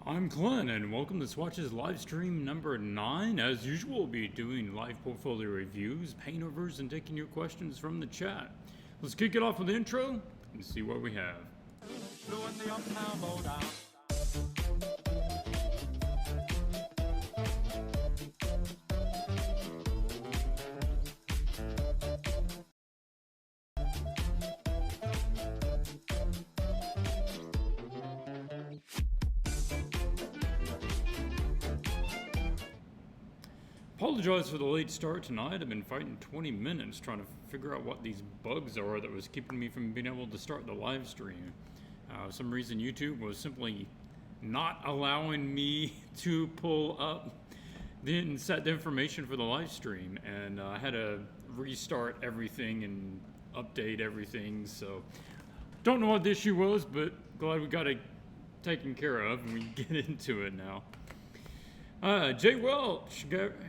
I'm Glenn, and welcome to Swatches Livestream number 9. As usual, we'll be doing live portfolio reviews, paintovers, and taking your questions from the chat. Let's kick it off with the intro and see what we have. Apologize for the late start tonight. I've been fighting 20 minutes trying to figure out what these bugs are that was keeping me from being able to start the live stream. For some reason YouTube was simply not allowing me to pull up and set the information for the live stream, and I had to restart everything and update everything, so don't know what the issue was, but glad we got it taken care of and we can get into it now. Jay Welch,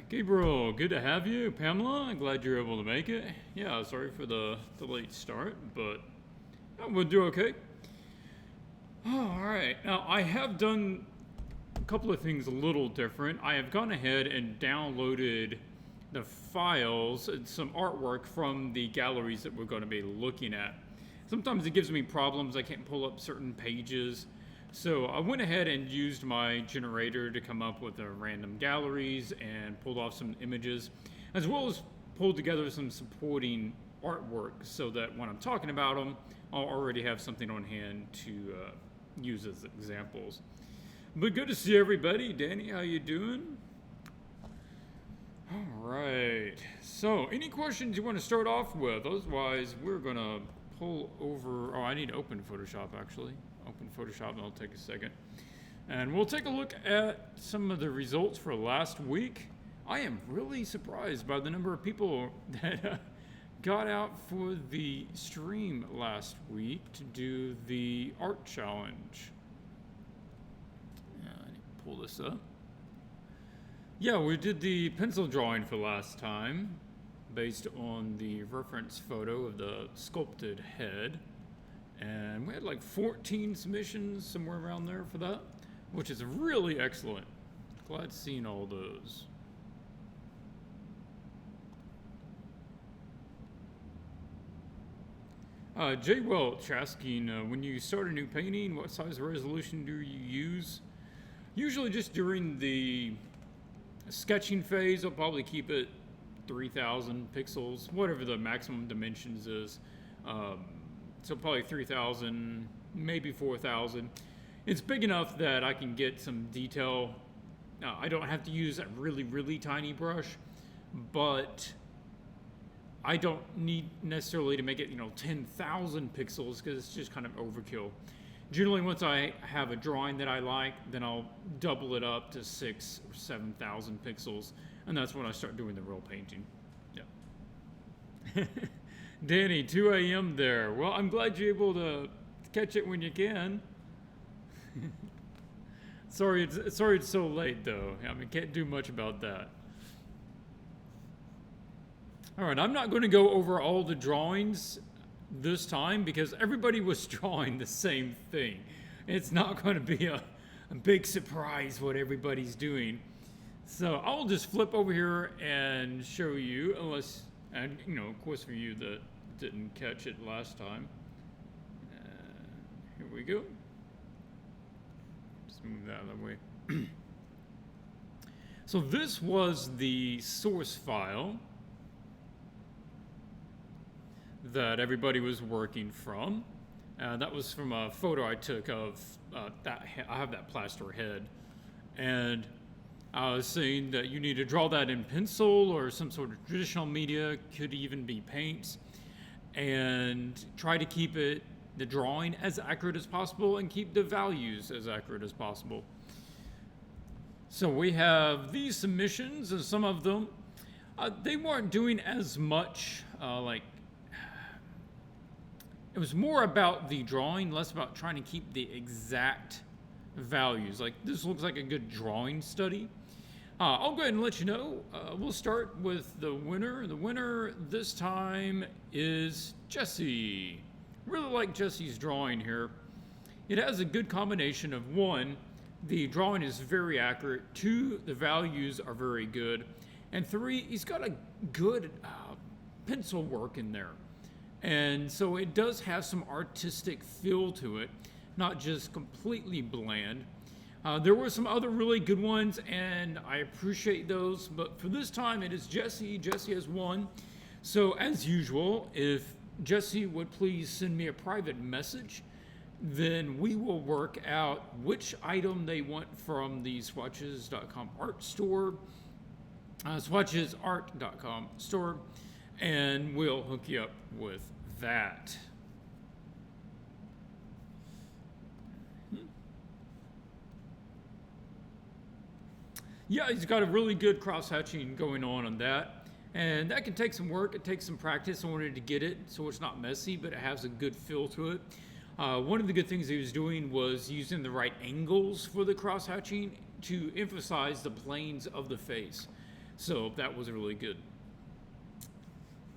Gabriel, good to have you. Pamela, I'm glad you're able to make it. Yeah, sorry for the late start, but we'll do okay. All right, now I have done a couple of things a little different. I have gone ahead and downloaded the files and some artwork from the galleries that we're going to be looking at. Sometimes it gives me problems. I can't pull up certain pages. So I went ahead and used my generator to come up with the random galleries and pulled off some images, as well as pulled together some supporting artwork so that when I'm talking about them, I'll already have something on hand to use as examples. But good to see everybody. Danny, how you doing? All right. So any questions you want to start off with? Otherwise, we're going to pull over. Oh, I need to open Photoshop actually. Open Photoshop and it'll take a second. And we'll take a look at some of the results for last week. I am really surprised by the number of people that got out for the stream last week to do the art challenge. I need to pull this up. Yeah, we did the pencil drawing for last time based on the reference photo of the sculpted head. And we had like 14 submissions, somewhere around there for that, which is really excellent. Glad seeing all those. Jay Welch asking, when you start a new painting, what size resolution do you use? Usually just during the sketching phase, I'll probably keep it 3,000 pixels, whatever the maximum dimensions is. So probably 3,000, maybe 4,000. It's big enough that I can get some detail. I don't have to use a really, really tiny brush, but I don't need necessarily to make it, 10,000 pixels because it's just kind of overkill. Generally, once I have a drawing that I like, then I'll double it up to 6,000 or 7,000 pixels, and that's when I start doing the real painting. Yeah. Danny, 2 a.m. there. Well, I'm glad you're able to catch it when you can. Sorry it's so late, though. I mean, can't do much about that. All right, I'm not going to go over all the drawings this time because everybody was drawing the same thing. It's not going to be a big surprise what everybody's doing. So I'll just flip over here and show you, unless, and of course for you that didn't catch it last time. Here we go. Just move that out of the way. So this was the source file that everybody was working from. That was from a photo I took of that. I have that plaster head, and I was saying that you need to draw that in pencil or some sort of traditional media, could even be paints, and try to keep the drawing as accurate as possible and keep the values as accurate as possible. So we have these submissions, and some of them, they weren't doing as much, it was more about the drawing, less about trying to keep the exact values. Like, this looks like a good drawing study. I'll go ahead and let you know. We'll start with the winner. The winner this time is Jesse. Really like Jesse's drawing here. It has a good combination of, one, the drawing is very accurate. 2, the values are very good. And 3, he's got a good pencil work in there. And so it does have some artistic feel to it, not just completely bland. There were some other really good ones, and I appreciate those. But for this time, it is Jesse. Jesse has won. So as usual, if Jesse would please send me a private message, then we will work out which item they want from the Swatches.com art store, SwatchesArt.com store, and we'll hook you up with that. Yeah, he's got a really good cross-hatching going on that. And that can take some work. It takes some practice. I wanted to get it so it's not messy, but it has a good feel to it. One of the good things he was doing was using the right angles for the cross-hatching to emphasize the planes of the face. So that was really good.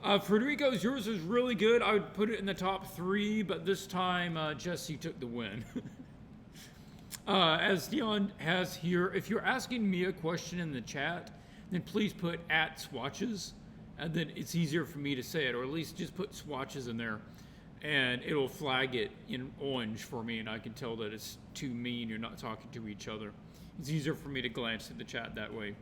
Federico's, yours is really good. I would put it in the top 3, but this time Jesse took the win. As Dion has here, if you're asking me a question in the chat, then please put @Swatches, and then it's easier for me to say it, or at least just put Swatches in there, and it'll flag it in orange for me, and I can tell that it's too mean, you're not talking to each other. It's easier for me to glance at the chat that way.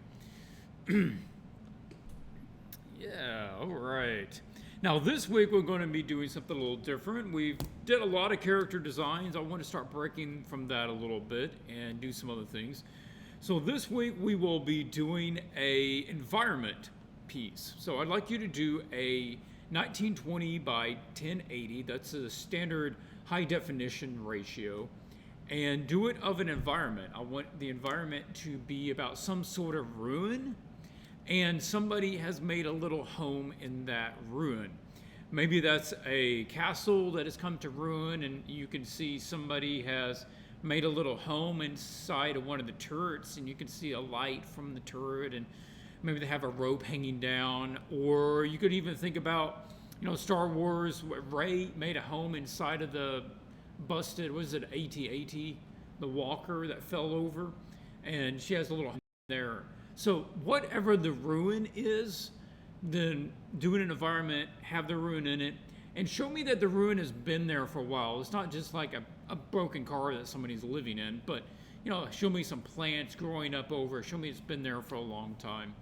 Yeah, all right. Now this week we're going to be doing something a little different. We did a lot of character designs. I want to start breaking from that a little bit and do some other things. So this week we will be doing a environment piece. So I'd like you to do a 1920 by 1080. That's a standard high definition ratio. And do it of an environment. I want the environment to be about some sort of ruin, and somebody has made a little home in that ruin. Maybe that's a castle that has come to ruin, and you can see somebody has made a little home inside of one of the turrets, and you can see a light from the turret, and maybe they have a rope hanging down. Or you could even think about, Star Wars, Rey made a home inside of the busted, what is it, AT-AT, the walker that fell over, and she has a little home there. So whatever the ruin is, then do an environment, have the ruin in it, and show me that the ruin has been there for a while. It's not just like a broken car that somebody's living in, but show me some plants growing up over. Show me it's been there for a long time.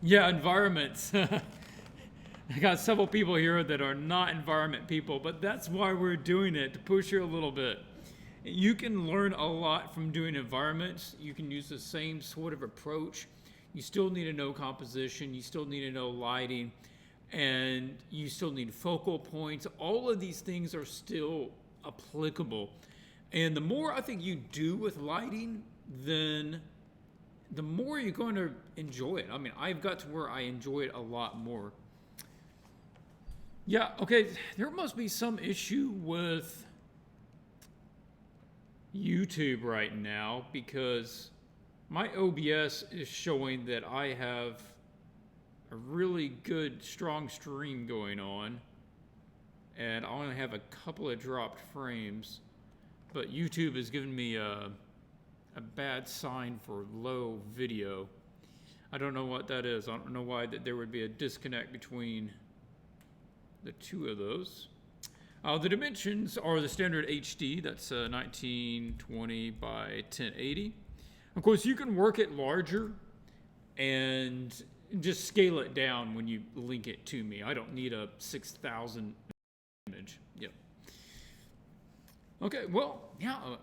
Yeah, environments. I got several people here that are not environment people, but that's why we're doing it, to push you a little bit. You can learn a lot from doing environments. You can use the same sort of approach. You still need to know composition. You still need to know lighting. And you still need focal points. All of these things are still applicable. And the more I think you do with lighting, then the more you're going to enjoy it. I mean, I've got to where I enjoy it a lot more. Yeah, okay, there must be some issue with YouTube right now, because my OBS is showing that I have a really good strong stream going on, and I only have a couple of dropped frames, but YouTube is giving me a bad sign for low video. I don't know what that is. I don't know why that there would be a disconnect between the two of those. The dimensions are the standard HD, that's 1920 by 1080. Of course, you can work it larger and just scale it down when you link it to me. I don't need a 6,000 image. Yep. Okay, well, yeah, I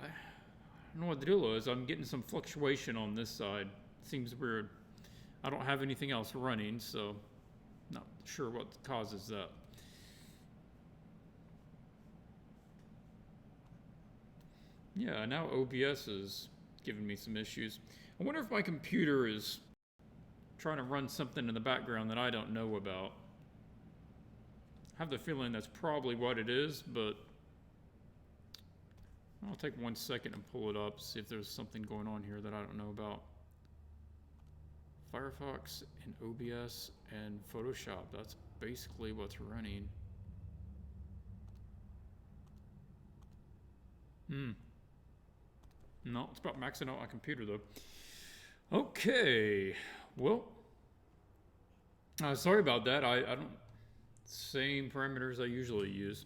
don't know what the deal is. I'm getting some fluctuation on this side. Seems weird. I don't have anything else running, so not sure what causes that. Yeah, now OBS is giving me some issues. I wonder if my computer is trying to run something in the background that I don't know about. I have the feeling that's probably what it is, but I'll take 1 second and pull it up, see if there's something going on here that I don't know about. Firefox and OBS and Photoshop, that's basically what's running. No, it's about maxing out my computer, though. Okay. Well, sorry about that. I don't... Same parameters I usually use.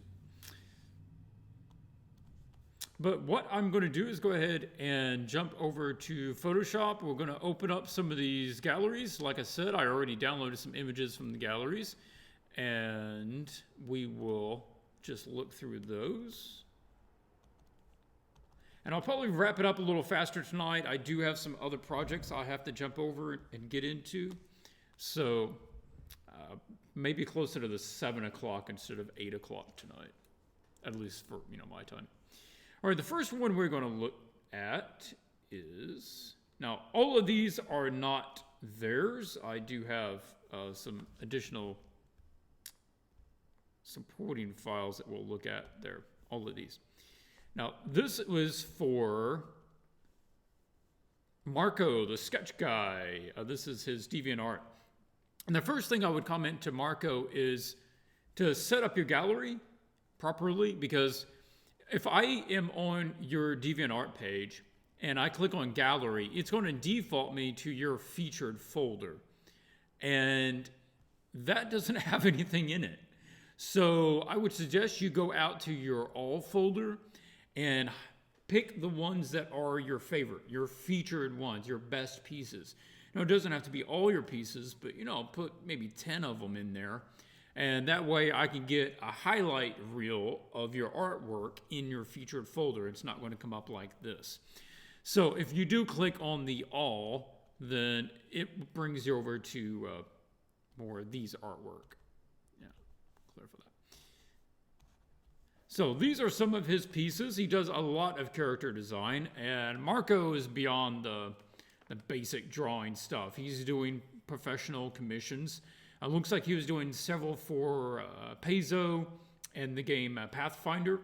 But what I'm going to do is go ahead and jump over to Photoshop. We're going to open up some of these galleries. Like I said, I already downloaded some images from the galleries. And we will just look through those. And I'll probably wrap it up a little faster tonight. I do have some other projects I have to jump over and get into. So maybe closer to the 7 o'clock instead of 8 o'clock tonight. At least for, my time. All right, the first one we're going to look at is... Now, all of these are not theirs. I do have some additional supporting files that we'll look at there. All of these. Now, this was for Marco, the sketch guy. This is his DeviantArt. And the first thing I would comment to Marco is to set up your gallery properly, because if I am on your DeviantArt page and I click on gallery, it's going to default me to your featured folder. And that doesn't have anything in it. So I would suggest you go out to your all folder and pick the ones that are your favorite, your featured ones, your best pieces. Now, it doesn't have to be all your pieces, but, put maybe 10 of them in there. And that way I can get a highlight reel of your artwork in your featured folder. It's not going to come up like this. So if you do click on the all, then it brings you over to more of these artwork. Yeah, clear for that. So these are some of his pieces. He does a lot of character design, and Marco is beyond the basic drawing stuff. He's doing professional commissions. Looks like he was doing several for Paizo and the game Pathfinder.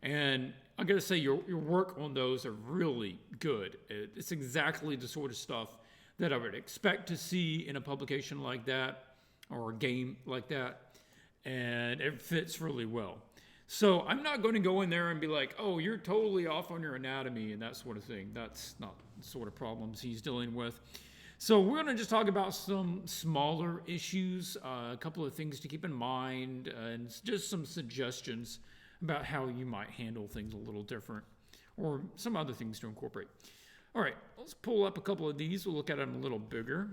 And I gotta say, your work on those are really good. It's exactly the sort of stuff that I would expect to see in a publication like that or a game like that. And it fits really well. So I'm not going to go in there and be like, oh, you're totally off on your anatomy and that sort of thing. That's not the sort of problems he's dealing with. So we're going to just talk about some smaller issues, a couple of things to keep in mind, and just some suggestions about how you might handle things a little different, or some other things to incorporate. All right, let's pull up a couple of these. We'll look at them a little bigger.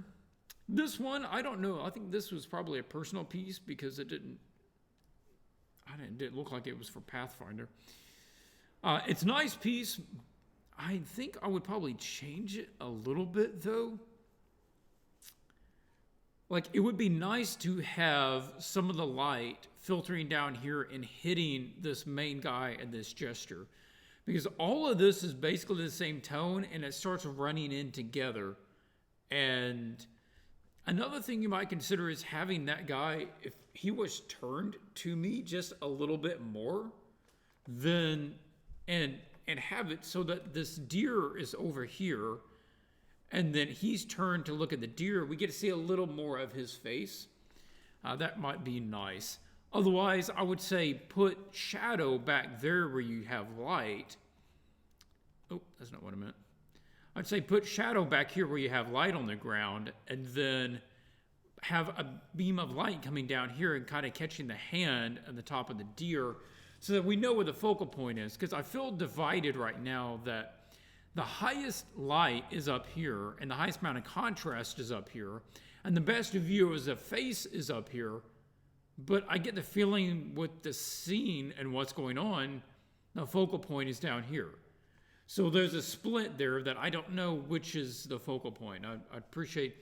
This one, I don't know. I think this was probably a personal piece because it didn't look like it was for Pathfinder. It's a nice piece. I think I would probably change it a little bit, though. Like, it would be nice to have some of the light filtering down here and hitting this main guy and this gesture. Because all of this is basically the same tone, and it starts running in together. And another thing you might consider is having that guy, if he was turned to me just a little bit more, then and have it so that this deer is over here, and then he's turned to look at the deer. We get to see a little more of his face. That might be nice. Otherwise, I would say put shadow back there where you have light. Oh, that's not what I meant. I'd say put shadow back here where you have light on the ground, and then have a beam of light coming down here and kind of catching the hand on the top of the deer so that we know where the focal point is. Because I feel divided right now that the highest light is up here and the highest amount of contrast is up here, and the best view of the face is up here. But I get the feeling with the scene and what's going on, the focal point is down here. So there's a split there that I don't know which is the focal point. I'd appreciate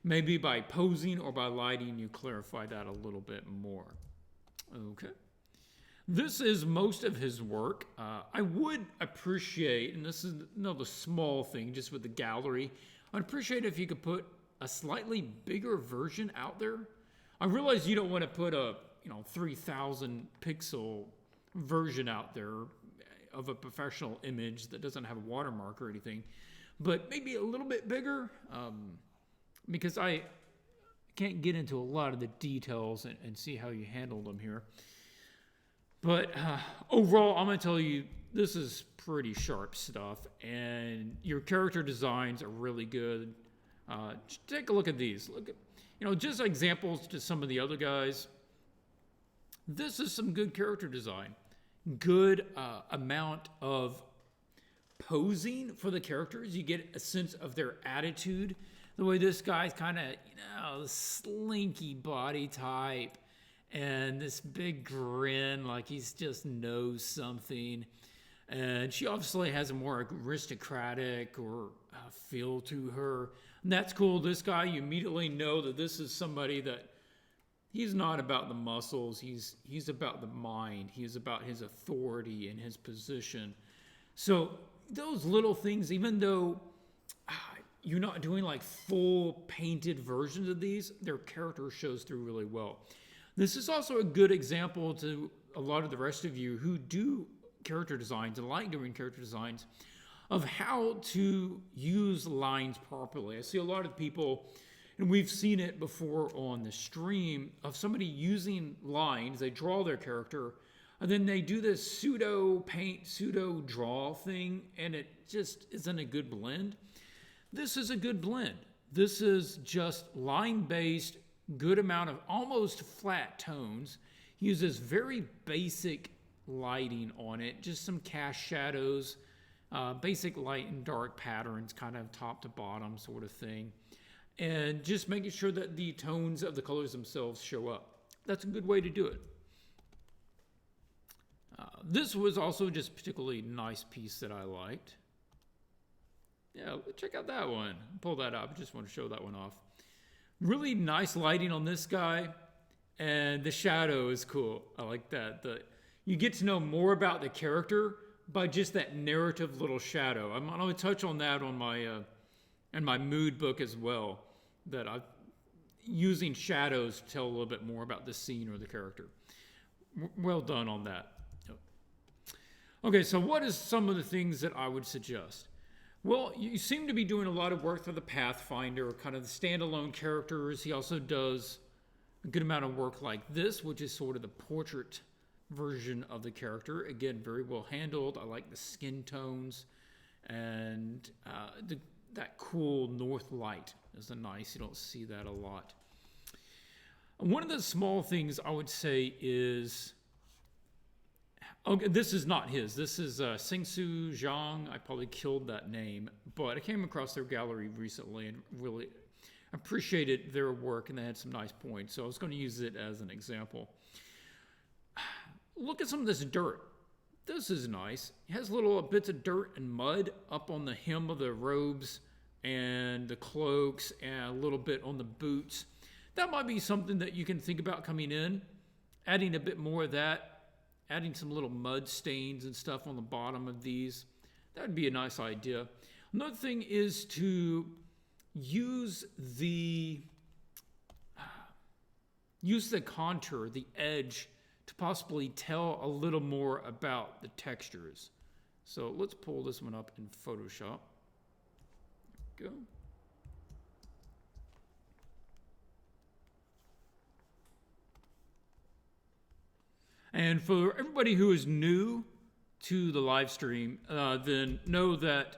maybe by posing or by lighting you clarify that a little bit more. Okay. This is most of his work. I would appreciate, and this is another small thing just with the gallery, I'd appreciate if you could put a slightly bigger version out there. I realize you don't want to put a 3,000 pixel version out there of a professional image that doesn't have a watermark or anything, but maybe a little bit bigger, because I can't get into a lot of the details and see how you handle them here. But overall, I'm going to tell you, this is pretty sharp stuff, and your character designs are really good. Take a look at these. Look at, just examples to some of the other guys. This is some good character design. Good amount of posing for the characters. You get a sense of their attitude. The way this guy's kind of, slinky body type, and this big grin like he's just knows something. And she obviously has a more aristocratic or feel to her. And that's cool. This guy, you immediately know that this is somebody that he's not about the muscles. He's about the mind. He's about his authority and his position. So those little things, even though you're not doing like full painted versions of these, their character shows through really well. This is also a good example to a lot of the rest of you who do character designs and like doing character designs of how to use lines properly. I see a lot of people, and we've seen it before on the stream, of somebody using lines. They draw their character, and then they do this pseudo paint, pseudo draw thing, and it just isn't a good blend. This is a good blend. This is just line-based, good amount of almost flat tones. He uses very basic lighting on it, just some cast shadows, basic light and dark patterns, kind of top to bottom sort of thing. And just making sure that the tones of the colors themselves show up. That's a good way to do it. This was also just a particularly nice piece that I liked. Yeah, check out that one. Pull that up. I just want to show that one off. Really nice lighting on this guy. And the shadow is cool. I like that. You get to know more about the character by just that narrative little shadow. I'm going to touch on that on my in my mood book as well. That I'm using shadows to tell a little bit more about the scene or the character. Well done on that. Okay, so what is some of the things that I would suggest? Well, you seem to be doing a lot of work for the Pathfinder, kind of the standalone characters. He also does a good amount of work like this, which is sort of the portrait version of the character. Again, very well handled. I like the skin tones, and that cool north light is nice. You don't see that a lot. One of the small things I would say is, okay, this is not his. This is Singsu Zhang. I probably killed that name, but I came across their gallery recently and really appreciated their work, and they had some nice points. So I was going to use it as an example. Look at some of this dirt. This is nice. It has little bits of dirt and mud up on the hem of the robes and the cloaks and a little bit on the boots. That might be something that you can think about coming in, adding a bit more of that, adding some little mud stains and stuff on the bottom of these. That would be a nice idea. Another thing is to use the contour, the edge, to possibly tell a little more about the textures. So let's pull this one up in Photoshop. There we go. And for everybody who is new to the live stream, then know that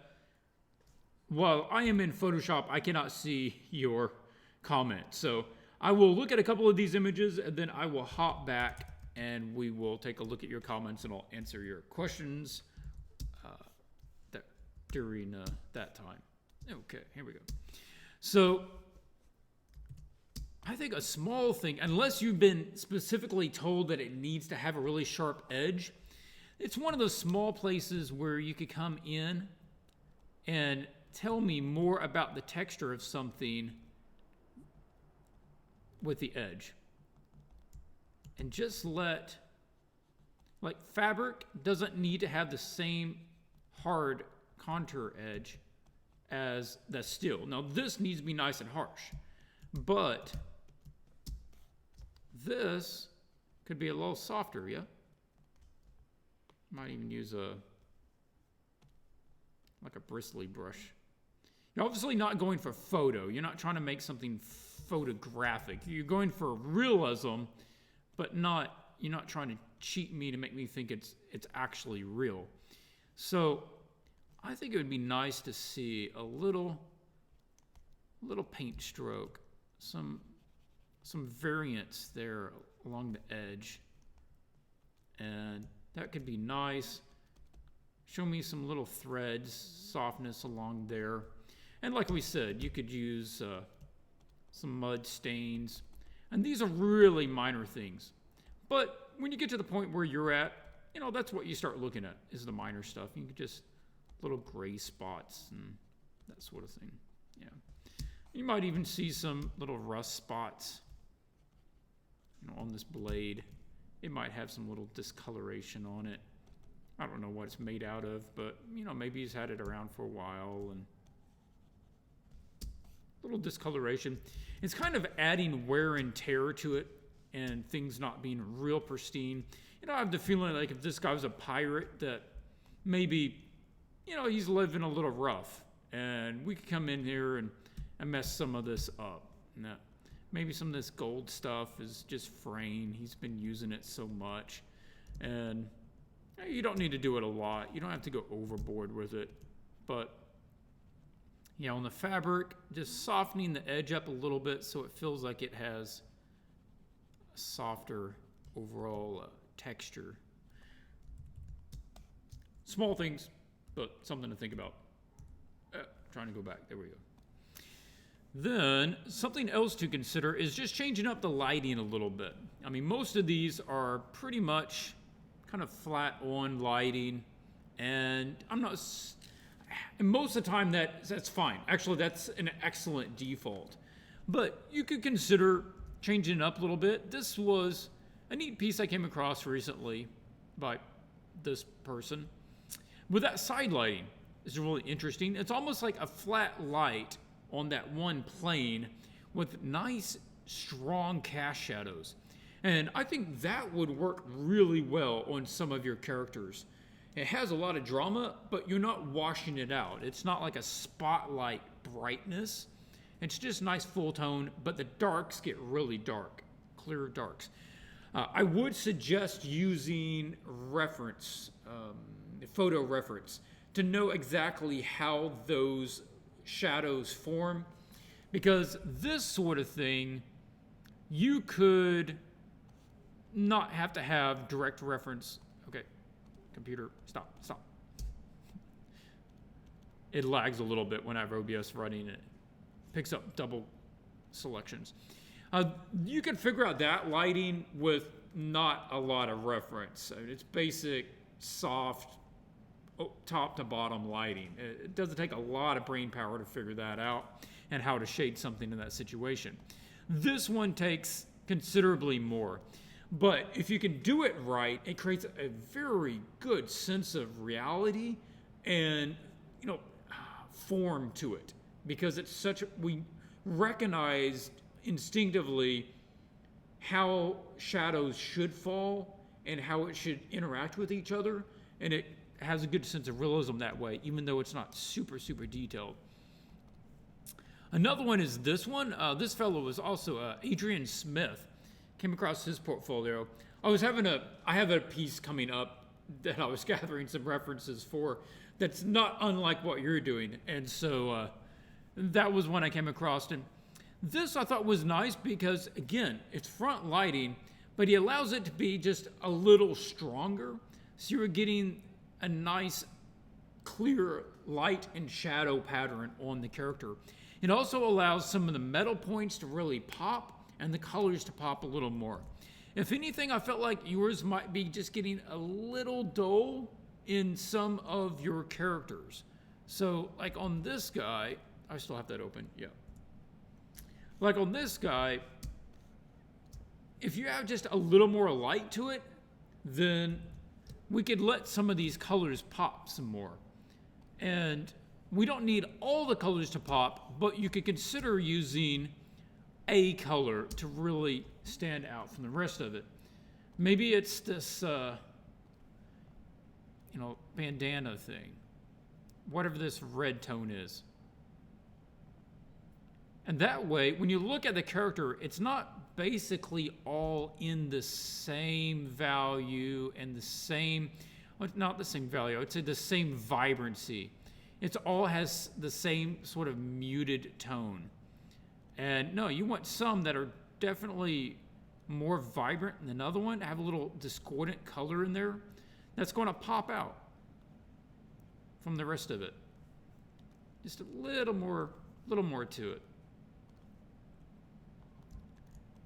while I am in Photoshop, I cannot see your comment. So I will look at a couple of these images, and then I will hop back and we will take a look at your comments, and I'll answer your questions during that time. Okay, here we go. So I think a small thing, unless you've been specifically told that it needs to have a really sharp edge, it's one of those small places where you could come in and tell me more about the texture of something with the edge. And just like fabric doesn't need to have the same hard contour edge as the steel. Now this needs to be nice and harsh, but this could be a little softer, yeah? Might even use a bristly brush. You're obviously not going for photo. You're not trying to make something photographic. You're going for realism, but you're not trying to cheat me to make me think it's actually real. So I think it would be nice to see a little paint stroke, some variance there along the edge, and that could be nice. Show me some little threads, softness along there. And like we said, you could use some mud stains. And these are really minor things. But when you get to the point where you're at, that's what you start looking at, is the minor stuff. You can just little gray spots and that sort of thing. Yeah. You might even see some little rust spots, on this blade. It might have some little discoloration on it. I don't know what it's made out of, but, maybe he's had it around for a while, and little discoloration. It's kind of adding wear and tear to it, and things not being real pristine. I have the feeling like if this guy was a pirate, that maybe, he's living a little rough, and we could come in here and mess some of this up. Now, maybe some of this gold stuff is just fraying. He's been using it so much, and you don't need to do it a lot. You don't have to go overboard with it. But, on the fabric, just softening the edge up a little bit so it feels like it has a softer overall texture. Small things, but something to think about. Trying to go back. There we go. Then, something else to consider is just changing up the lighting a little bit. I mean, most of these are pretty much kind of flat on lighting, and and most of the time that's fine. Actually, that's an excellent default. But you could consider changing it up a little bit. This was a neat piece I came across recently by this person. With that side lighting, it's really interesting. It's almost like a flat light on that one plane with nice, strong cast shadows. And I think that would work really well on some of your characters. It has a lot of drama, but you're not washing it out. It's not like a spotlight brightness. It's just nice full tone, but the darks get really dark, clear darks. I would suggest using photo reference, to know exactly how those shadows form, because this sort of thing, you could not have to have direct reference. Okay, computer, stop. It lags a little bit when I have OBS running. It picks up double selections. You can figure out that lighting with not a lot of reference. I mean, it's basic, soft, top to bottom lighting. It doesn't take a lot of brain power to figure that out and how to shade something in that situation. This one takes considerably more. But if you can do it right, it creates a very good sense of reality and, form to it. Because we recognize instinctively how shadows should fall and how it should interact with each other. And it has a good sense of realism that way, even though it's not super, super detailed. Another one is this one. This fellow was also Adrian Smith. Came across his portfolio. I have a piece coming up that I was gathering some references for that's not unlike what you're doing. And so that was one I came across. And this I thought was nice because, again, it's front lighting, but he allows it to be just a little stronger. So you're getting a nice, clear light and shadow pattern on the character. It also allows some of the metal points to really pop and the colors to pop a little more. If anything, I felt like yours might be just getting a little dull in some of your characters. So, like on this guy, I still have that open, yeah. Like on this guy, if you have just a little more light to it, then we could let some of these colors pop some more. And we don't need all the colors to pop, but you could consider using a color to really stand out from the rest of it. Maybe it's this, bandana thing. Whatever this red tone is. And that way, when you look at the character, it's not basically all in the same value and the same well, not the same value, I would say the same vibrancy. It all has the same sort of muted tone. And no, you want some that are definitely more vibrant than another one, have a little discordant color in there that's going to pop out from the rest of it. Just a little more to it.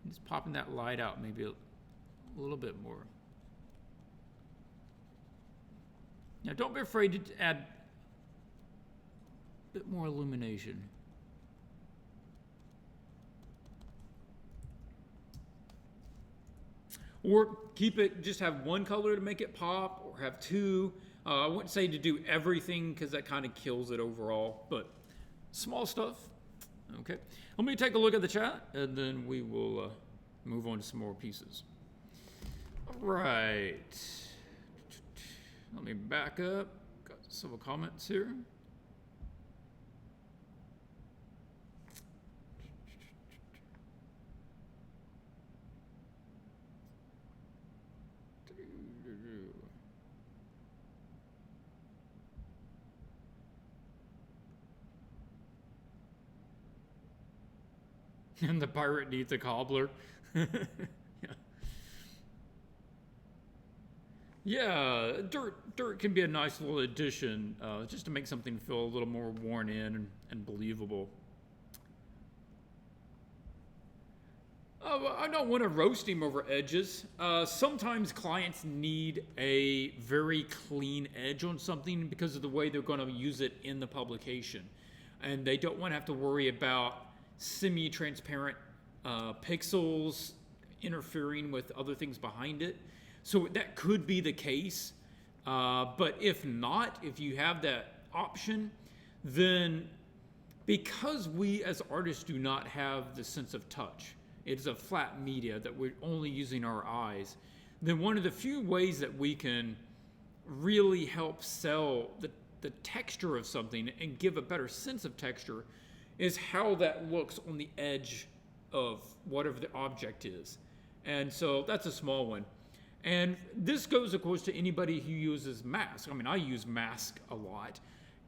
Just popping that light out maybe a little bit more. Now don't be afraid to add a bit more illumination. Or keep it, just have one color to make it pop, or have two. I wouldn't say to do everything because that kind of kills it overall, but small stuff. Okay, let me take a look at the chat and then we will move on to some more pieces. All right, let me back up. Got several comments here. And the pirate needs a cobbler. Yeah. Yeah, dirt can be a nice little addition, just to make something feel a little more worn in and believable. I don't want to roast him over edges. Sometimes clients need a very clean edge on something because of the way they're going to use it in the publication. And they don't want to have to worry about semi-transparent pixels interfering with other things behind it. So that could be the case. But if not, if you have that option, then because we as artists do not have the sense of touch, it's a flat media that we're only using our eyes, then one of the few ways that we can really help sell the texture of something and give a better sense of texture is how that looks on the edge of whatever the object is. And so that's a small one. And this goes, of course, to anybody who uses mask. I mean, I use mask a lot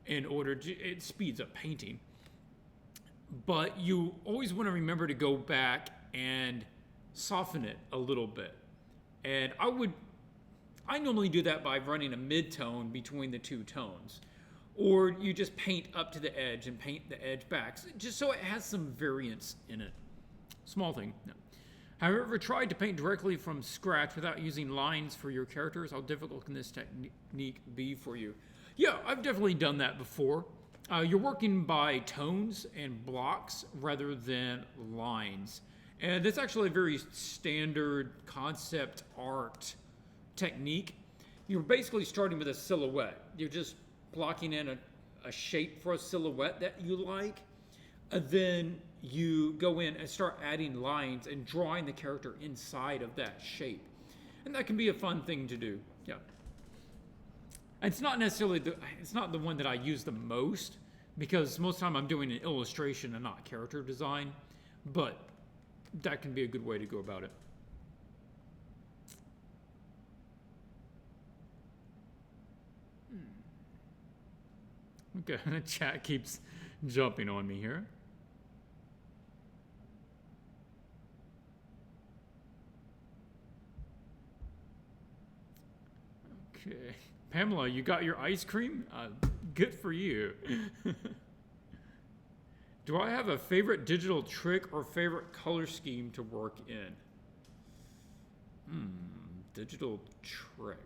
in order to, it speeds up painting. But you always want to remember to go back and soften it a little bit. And I normally do that by running a mid-tone between the two tones. Or you just paint up to the edge and paint the edge back, just so it has some variance in it. Small thing. No. Have you ever tried to paint directly from scratch without using lines for your characters? How difficult can this technique be for you? Yeah, I've definitely done that before. You're working by tones and blocks rather than lines. And that's actually a very standard concept art technique. You're basically starting with a silhouette. You're just blocking in a shape for a silhouette that you like, and then you go in and start adding lines and drawing the character inside of that shape. And that can be a fun thing to do. Yeah. It's not necessarily it's not the one that I use the most, because most of the time I'm doing an illustration and not character design, but that can be a good way to go about it. Okay, the chat keeps jumping on me here. Okay. Pamela, you got your ice cream? Good for you. Do I have a favorite digital trick or favorite color scheme to work in? Digital trick.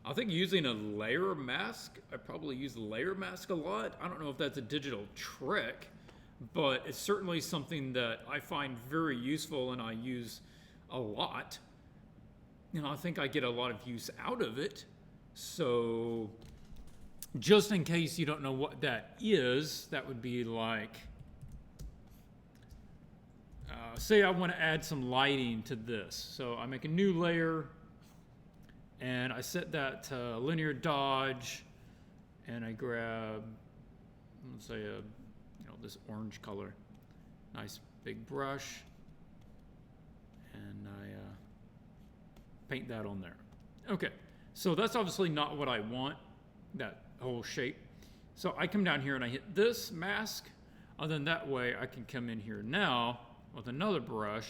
I think using a layer mask, I probably use layer mask a lot. I don't know if that's a digital trick, but it's certainly something that I find very useful and I use a lot. And I think I get a lot of use out of it. So just in case you don't know what that is, that would be like, say I want to add some lighting to this. So I make a new layer, and I set that to linear dodge, and I grab, let's say, this orange color. Nice big brush. and I paint that on there. Okay, so that's obviously not what I want, that whole shape. So I come down here and I hit this mask, and then that way I can come in here now with another brush,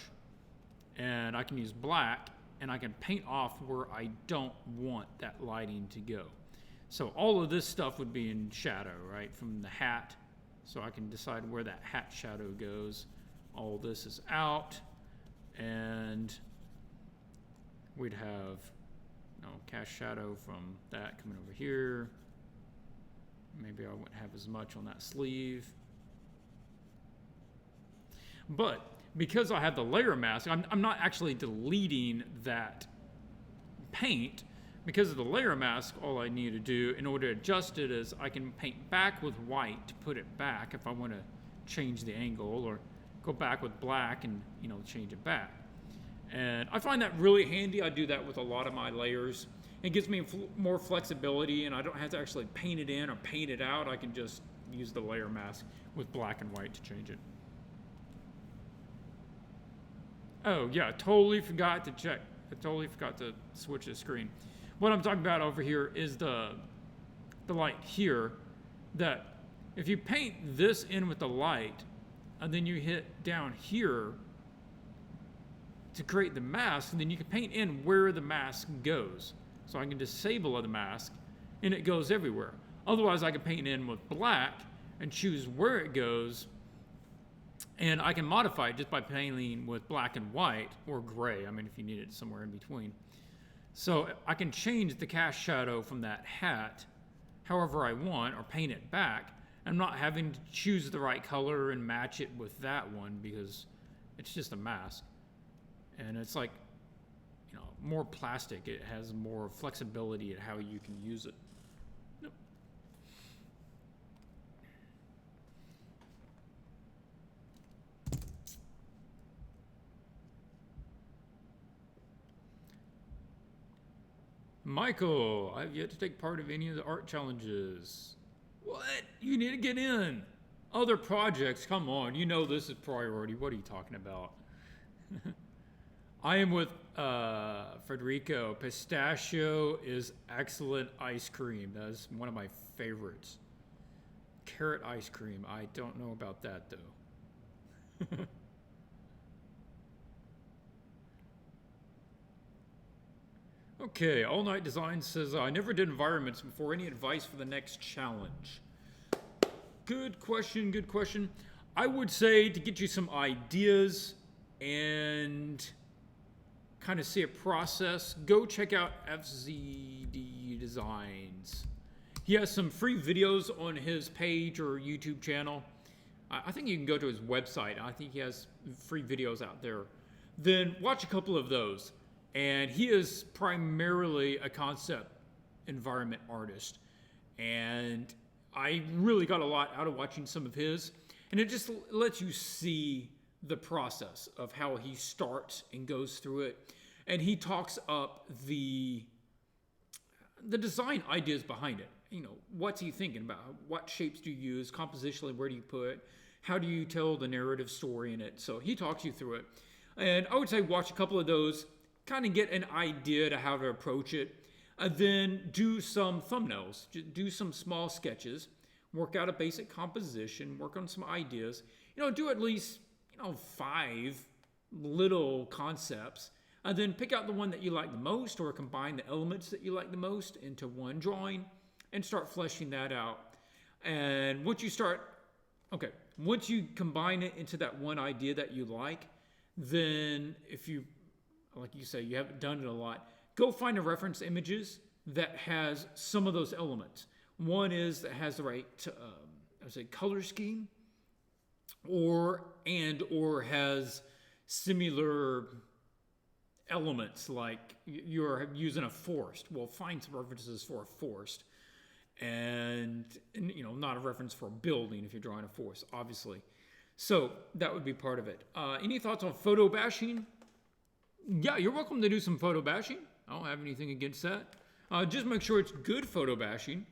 and I can use black, and I can paint off where I don't want that lighting to go. So all of this stuff would be in shadow, right, from the hat. So I can decide where that hat shadow goes. All this is out, and we'd have cast shadow from that coming over here. Maybe I wouldn't have as much on that sleeve. But because I have the layer mask, I'm not actually deleting that paint. Because of the layer mask, all I need to do in order to adjust it is I can paint back with white to put it back if I want to change the angle, or go back with black and change it back. And I find that really handy. I do that with a lot of my layers. It gives me more flexibility, and I don't have to actually paint it in or paint it out. I can just use the layer mask with black and white to change it. Oh yeah, I totally forgot to check. I totally forgot to switch the screen. What I'm talking about over here is the light here, that if you paint this in with the light, and then you hit down here to create the mask, and then you can paint in where the mask goes. So I can disable the mask, and it goes everywhere. Otherwise, I can paint in with black and choose where it goes, and I can modify it just by painting with black and white, or gray, I mean, if you need it somewhere in between. So I can change the cast shadow from that hat however I want, or paint it back. I'm not having to choose the right color and match it with that one, because it's just a mask. And it's like, more plastic. It has more flexibility at how you can use it. Yep. Michael, I've yet to take part of any of the art challenges. What? You need to get in. Other projects, come on. This is priority. What are you talking about? I am with Federico. Pistachio is excellent ice cream. That is one of my favorites. Carrot ice cream. I don't know about that, though. Okay, All Night Design says, I never did environments before. Any advice for the next challenge? Good question, good question. I would say to get you some ideas and kind of see a process, go check out FZD Designs. He has some free videos on his page or YouTube channel. I think you can go to his website. I think he has free videos out there. Then watch a couple of those. And he is primarily a concept environment artist. And I really got a lot out of watching some of his. And it just lets you see the process of how he starts and goes through it. And he talks up the design ideas behind it. What's he thinking about? What shapes do you use? Compositionally, where do you put? How do you tell the narrative story in it? So he talks you through it. And I would say watch a couple of those, kind of get an idea to how to approach it. Then do some thumbnails, do some small sketches, work out a basic composition, work on some ideas. Do at least 5 little concepts, and then pick out the one that you like the most, or combine the elements that you like the most into one drawing and start fleshing that out. And once you combine it into that one idea that you like, then if you, like you say, you haven't done it a lot, go find the reference images that has some of those elements. One is that has the right color scheme, or has similar elements, like you're using a forest. Well, find some references for a forest, and not a reference for a building if you're drawing a forest, obviously. So that would be part of it. Any thoughts on photo bashing? Yeah, you're welcome to do some photo bashing. I don't have anything against that. Just make sure it's good photo bashing.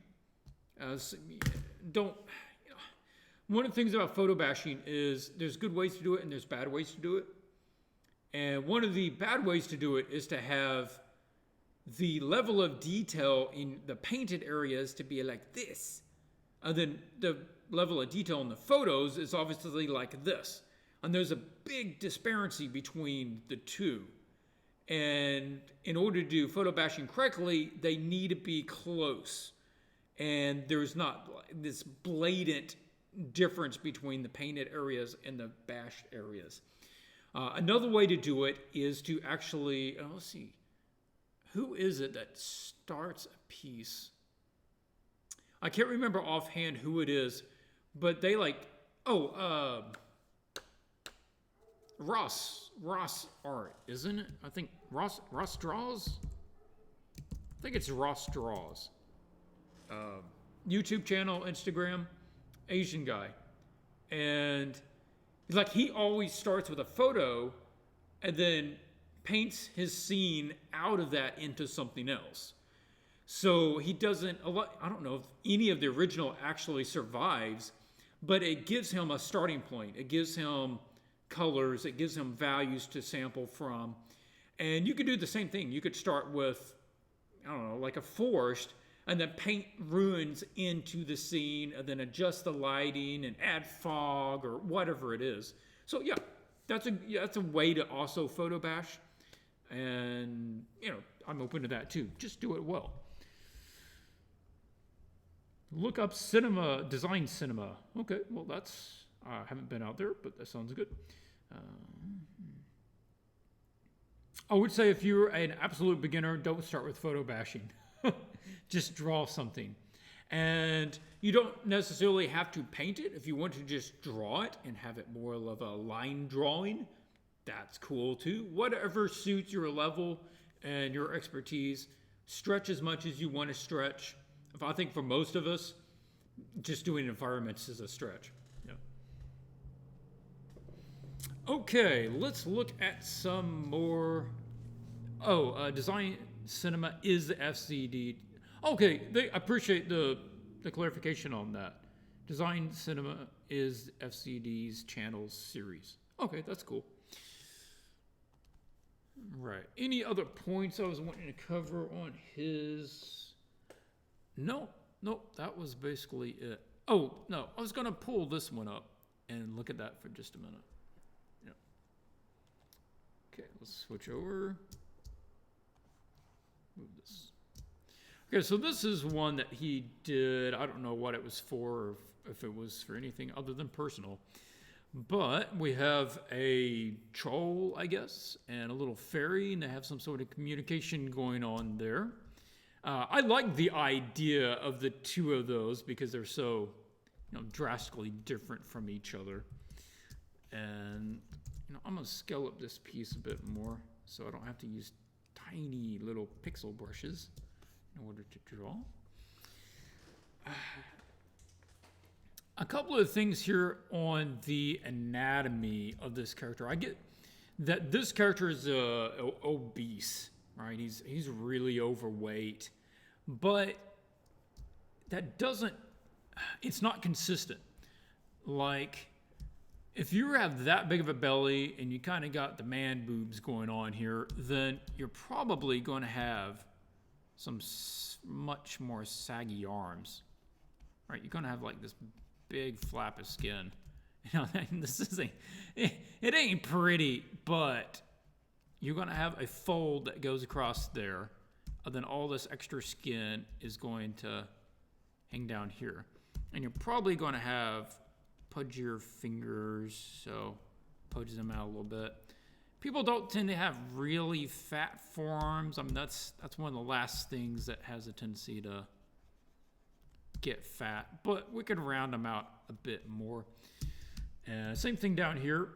One of the things about photo bashing is there's good ways to do it and there's bad ways to do it. And one of the bad ways to do it is to have the level of detail in the painted areas to be like this. And then the level of detail in the photos is obviously like this. And there's a big disparity between the two. And in order to do photo bashing correctly, they need to be close. And there's not this blatant difference between the painted areas and the bashed areas. Another way to do it is to actually, let's see, who is it that starts a piece? I can't remember offhand who it is, but they Ross Art, isn't it? I think Ross Draws? I think it's Ross Draws. YouTube channel, Instagram, Asian guy. And like he always starts with a photo and then paints his scene out of that into something else. So he doesn't, I don't know if any of the original actually survives, but it gives him a starting point. It gives him colors, it gives him values to sample from. And you could do the same thing. You could start with, I don't know, like a forest, and then paint ruins into the scene, and then adjust the lighting and add fog or whatever it is. So yeah, that's a way to also photo bash. And, I'm open to that too. Just do it well. Look up cinema, design cinema. Okay, well that's, I haven't been out there, but that sounds good. I would say if you're an absolute beginner, don't start with photo bashing. Just draw something. And you don't necessarily have to paint it. If you want to just draw it and have it more of a line drawing, that's cool too. Whatever suits your level and your expertise, stretch as much as you want to stretch. I think for most of us, just doing environments is a stretch. Yeah. Okay, let's look at some more. Design Cinema is the FCD. Okay, I appreciate the clarification on that. Design Cinema is FCD's channels series. Okay, that's cool. Right. Any other points I was wanting to cover on his? No, that was basically it. Oh, no, I was going to pull this one up and look at that for just a minute. Yeah. Okay, let's switch over. Move this. Okay, so this is one that he did. I don't know what it was for, or if it was for anything other than personal. But we have a troll, I guess, and a little fairy, and they have some sort of communication going on there. I like the idea of the two of those because they're so, drastically different from each other. And, I'm going to scale up this piece a bit more so I don't have to use tiny little pixel brushes in order to draw. A couple of things here on the anatomy of this character. I get that this character is obese, right? He's really overweight, but that it's not consistent. Like, if you have that big of a belly and you kind of got the man boobs going on here, then you're probably going to have some much more saggy arms, right? You're going to have like this big flap of skin. It ain't pretty, but you're going to have a fold that goes across there, and then all this extra skin is going to hang down here. And you're probably going to have pudgier fingers, so pudge them out a little bit. People don't tend to have really fat forearms. I mean, that's one of the last things that has a tendency to get fat, but we could round them out a bit more. Same thing down here.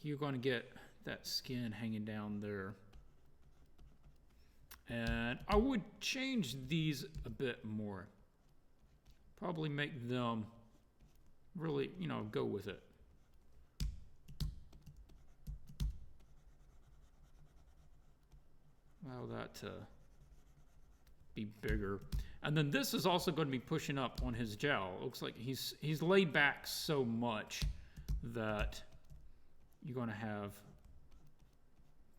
You're going to get that skin hanging down there. And I would change these a bit more. Probably make them really, go with it. Allow that to be bigger. And then this is also going to be pushing up on his jowl. It looks like he's laid back so much that you're going to have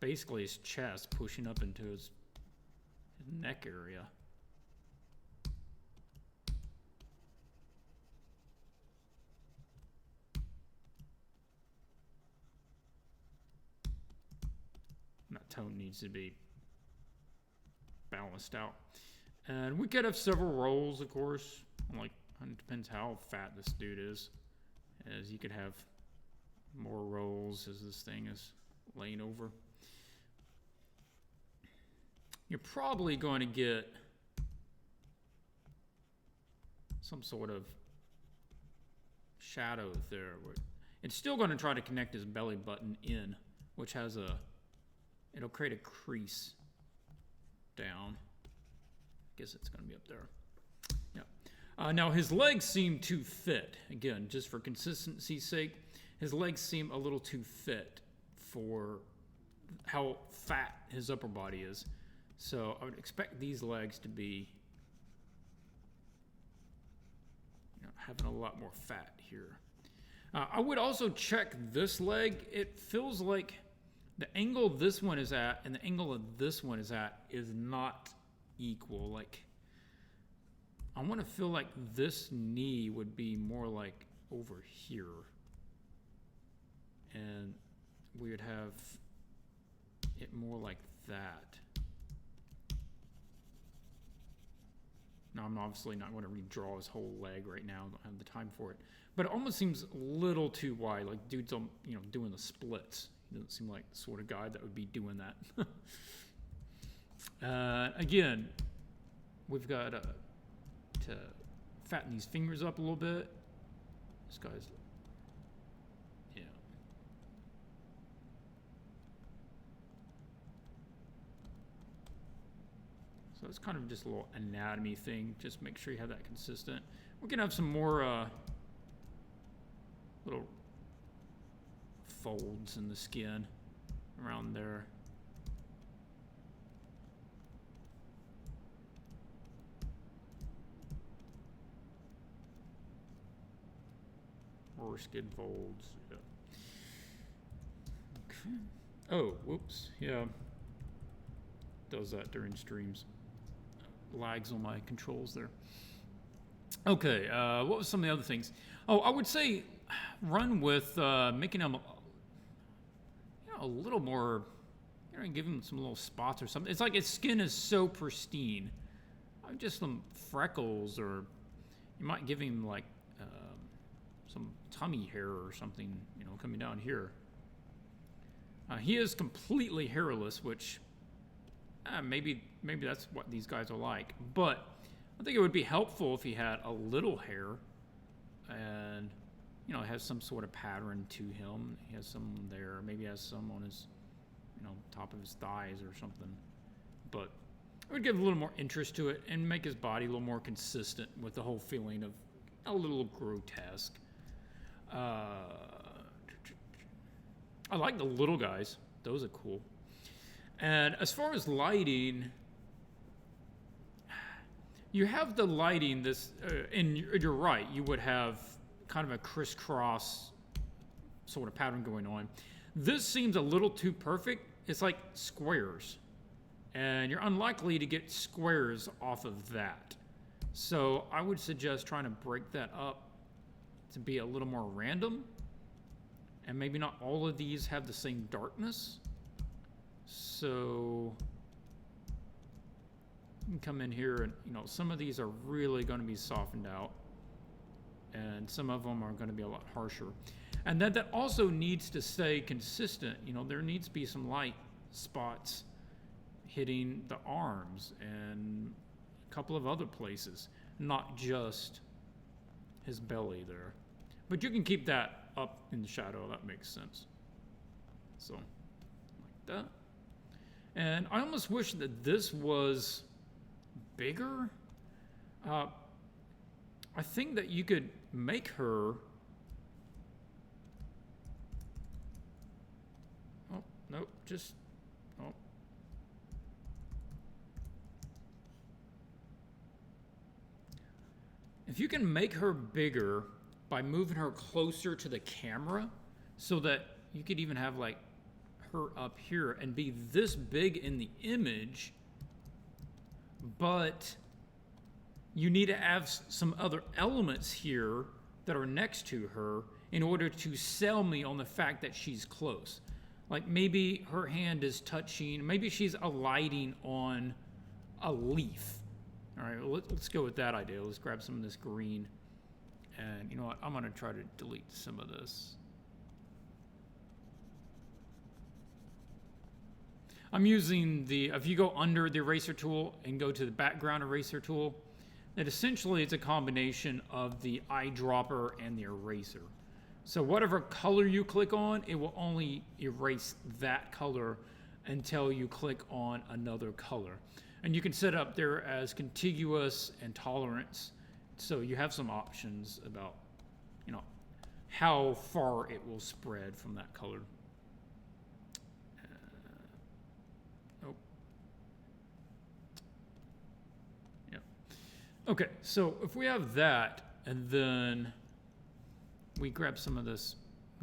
basically his chest pushing up into his neck area. And that tone needs to be balanced out. And we could have several rolls, of course. Like, it depends how fat this dude is. As you could have more rolls as this thing is laying over. You're probably going to get some sort of shadow there. It's still going to try to connect his belly button in, which has it'll create a crease down. Guess it's going to be up there. Yeah. Now his legs seem too fit. Again, just for consistency's sake, his legs seem a little too fit for how fat his upper body is. So I would expect these legs to be, having a lot more fat here. I would also check this leg. It feels like the angle this one is at and the angle of this one is at is not equal. Like, I want to feel like this knee would be more like over here. And we would have it more like that. Now, I'm obviously not going to redraw his whole leg right now. I don't have the time for it. But it almost seems a little too wide. Like, dude's, doing the splits. He doesn't seem like the sort of guy that would be doing that. Again, we've got to fatten these fingers up a little bit. This guy's, yeah. So it's kind of just a little anatomy thing. Just make sure you have that consistent. We're gonna have some more little folds in the skin around there. Or skin folds. Yeah. Okay. Oh, whoops. Yeah. Does that during streams. Lags on my controls there. Okay, what was some of the other things? Oh, I would say run with making him a little more, give him some little spots or something. It's like his skin is so pristine. Just some freckles, or you might give him like some tummy hair or something, coming down here. He is completely hairless, which maybe that's what these guys are like. But I think it would be helpful if he had a little hair and, has some sort of pattern to him. He has some there. Maybe has some on his, top of his thighs or something. But it would give a little more interest to it and make his body a little more consistent with the whole feeling of a little grotesque. I like the little guys. Those are cool. And as far as lighting, you have the lighting and you're right, you would have kind of a crisscross sort of pattern going on. This seems a little too perfect. It's like squares. And you're unlikely to get squares off of that. So I would suggest trying to break that up to be a little more random. And maybe not all of these have the same darkness. So you can come in here and, some of these are really going to be softened out. And some of them are going to be a lot harsher. And that also needs to stay consistent. There needs to be some light spots hitting the arms and a couple of other places. Not just his belly there. But you can keep that up in the shadow. That makes sense. So, like that. And I almost wish that this was bigger. I think that you could make her... Oh, nope, just... Oh. If you can make her bigger by moving her closer to the camera so that you could even have like her up here and be this big in the image, but you need to have some other elements here that are next to her in order to sell me on the fact that she's close. Like maybe her hand is touching, maybe she's alighting on a leaf. All right, let's go with that idea. Let's grab some of this green. And you know what? I'm going to try to delete some of this. I'm using if you go under the eraser tool and go to the background eraser tool, that essentially it's a combination of the eyedropper and the eraser. So whatever color you click on, it will only erase that color until you click on another color. And you can set up there as contiguous and tolerance. So you have some options about, you know, how far it will spread from that color. Nope. Yeah. Okay, so if we have that, and then we grab some of this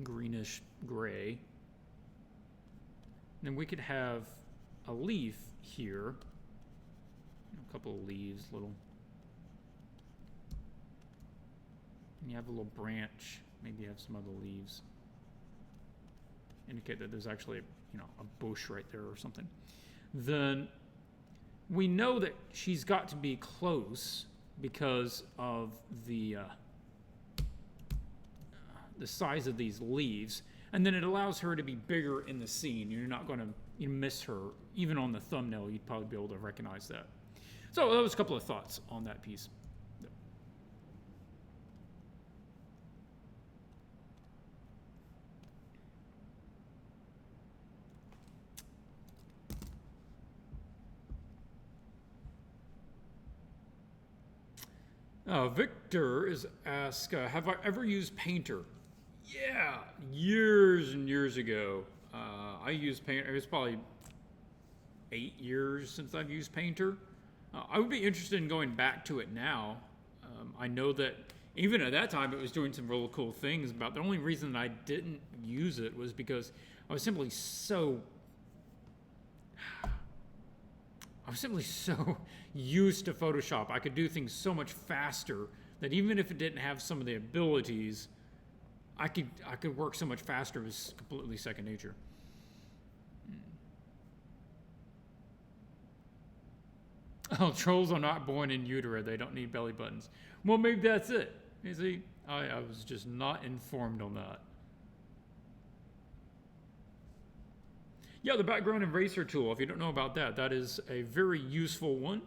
greenish gray, then we could have a leaf here, a couple of leaves, little. And you have a little branch, maybe you have some other leaves. Indicate that there's actually, you know, a bush right there or something. Then we know that she's got to be close because of the size of these leaves, and then it allows her to be bigger in the scene. You're not going to miss her. Even on the thumbnail, you'd probably be able to recognize that. So that was a couple of thoughts on that piece. Victor is asked, have I ever used Painter? Yeah, years and years ago. I used Painter. It was probably 8 years since I've used Painter. I would be interested in going back to it now. I know that even at that time it was doing some really cool things. But the only reason I didn't use it was because I was simply so used to Photoshop. I could do things so much faster that even if it didn't have some of the abilities, I could work so much faster. It was completely second nature. Oh, trolls are not born in utero. They don't need belly buttons. Well, maybe that's it. You see, I was just not informed on that. Yeah, the background eraser tool, if you don't know about that, that is a very useful one.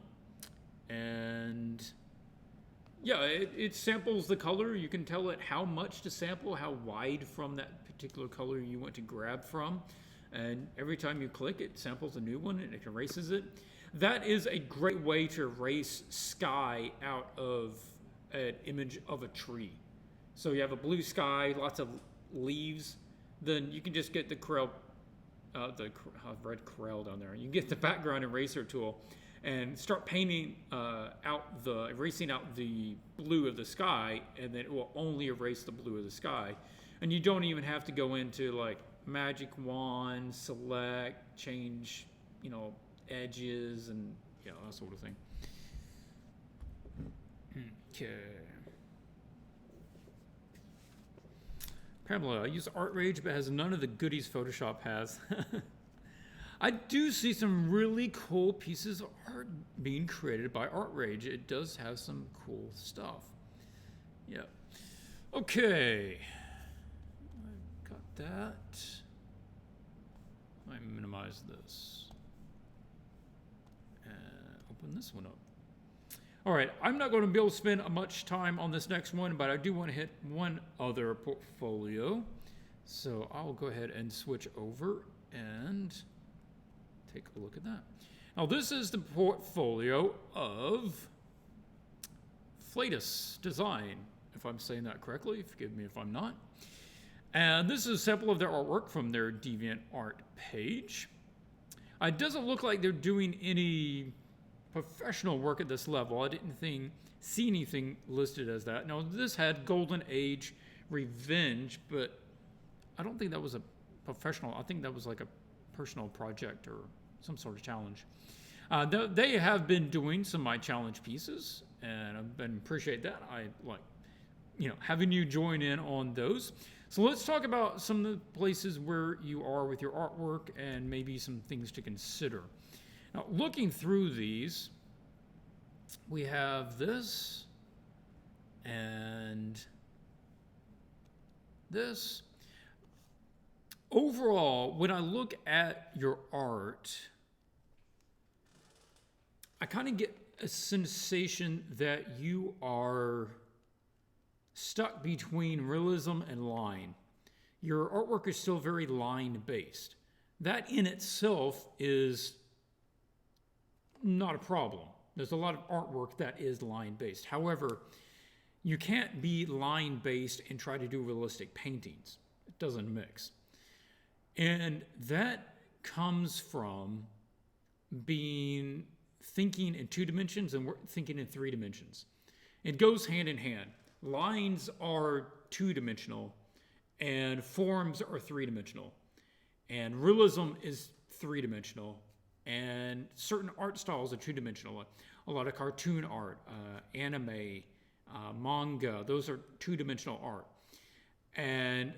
And yeah, it samples the color. You can tell it how much to sample, how wide from that particular color you want to grab from. And every time you click, it samples a new one and it erases it. That is a great way to erase sky out of an image of a tree. So you have a blue sky, lots of leaves, then you can just get the red Corel down there. You get the background eraser tool and start painting erasing out the blue of the sky, and then it will only erase the blue of the sky. And you don't even have to go into like magic wand, select, change, edges and that sort of thing. Okay. Pamela, I use ArtRage, but has none of the goodies Photoshop has. I do see some really cool pieces of art being created by ArtRage. It does have some cool stuff. Yeah. Okay. I've got that. Let me minimize this. And open this one up. All right, I'm not going to be able to spend much time on this next one, but I do want to hit one other portfolio. So I'll go ahead and switch over and take a look at that. Now this is the portfolio of Flatus Design, if I'm saying that correctly. Forgive me if I'm not. And this is a sample of their artwork from their DeviantArt page. It doesn't look like they're doing any professional work at this level. I didn't see anything listed as that. Now this had Golden Age Revenge, but I don't think that was a professional. I think that was like a personal project or some sort of challenge. They have been doing some of my challenge pieces, and I've been appreciate that. I like, having you join in on those. So let's talk about some of the places where you are with your artwork and maybe some things to consider. Now, looking through these, we have this and this. Overall, when I look at your art, I kind of get a sensation that you are stuck between realism and line. Your artwork is still very line-based. That in itself is not a problem. There's a lot of artwork that is line-based. However, you can't be line-based and try to do realistic paintings. It doesn't mix. And that comes from thinking in 2 dimensions and thinking in 3 dimensions. It goes hand in hand. Lines are 2-dimensional and forms are 3-dimensional. And realism is 3-dimensional. And certain art styles are 2-dimensional. A lot of cartoon art, anime, manga, those are 2-dimensional art. And,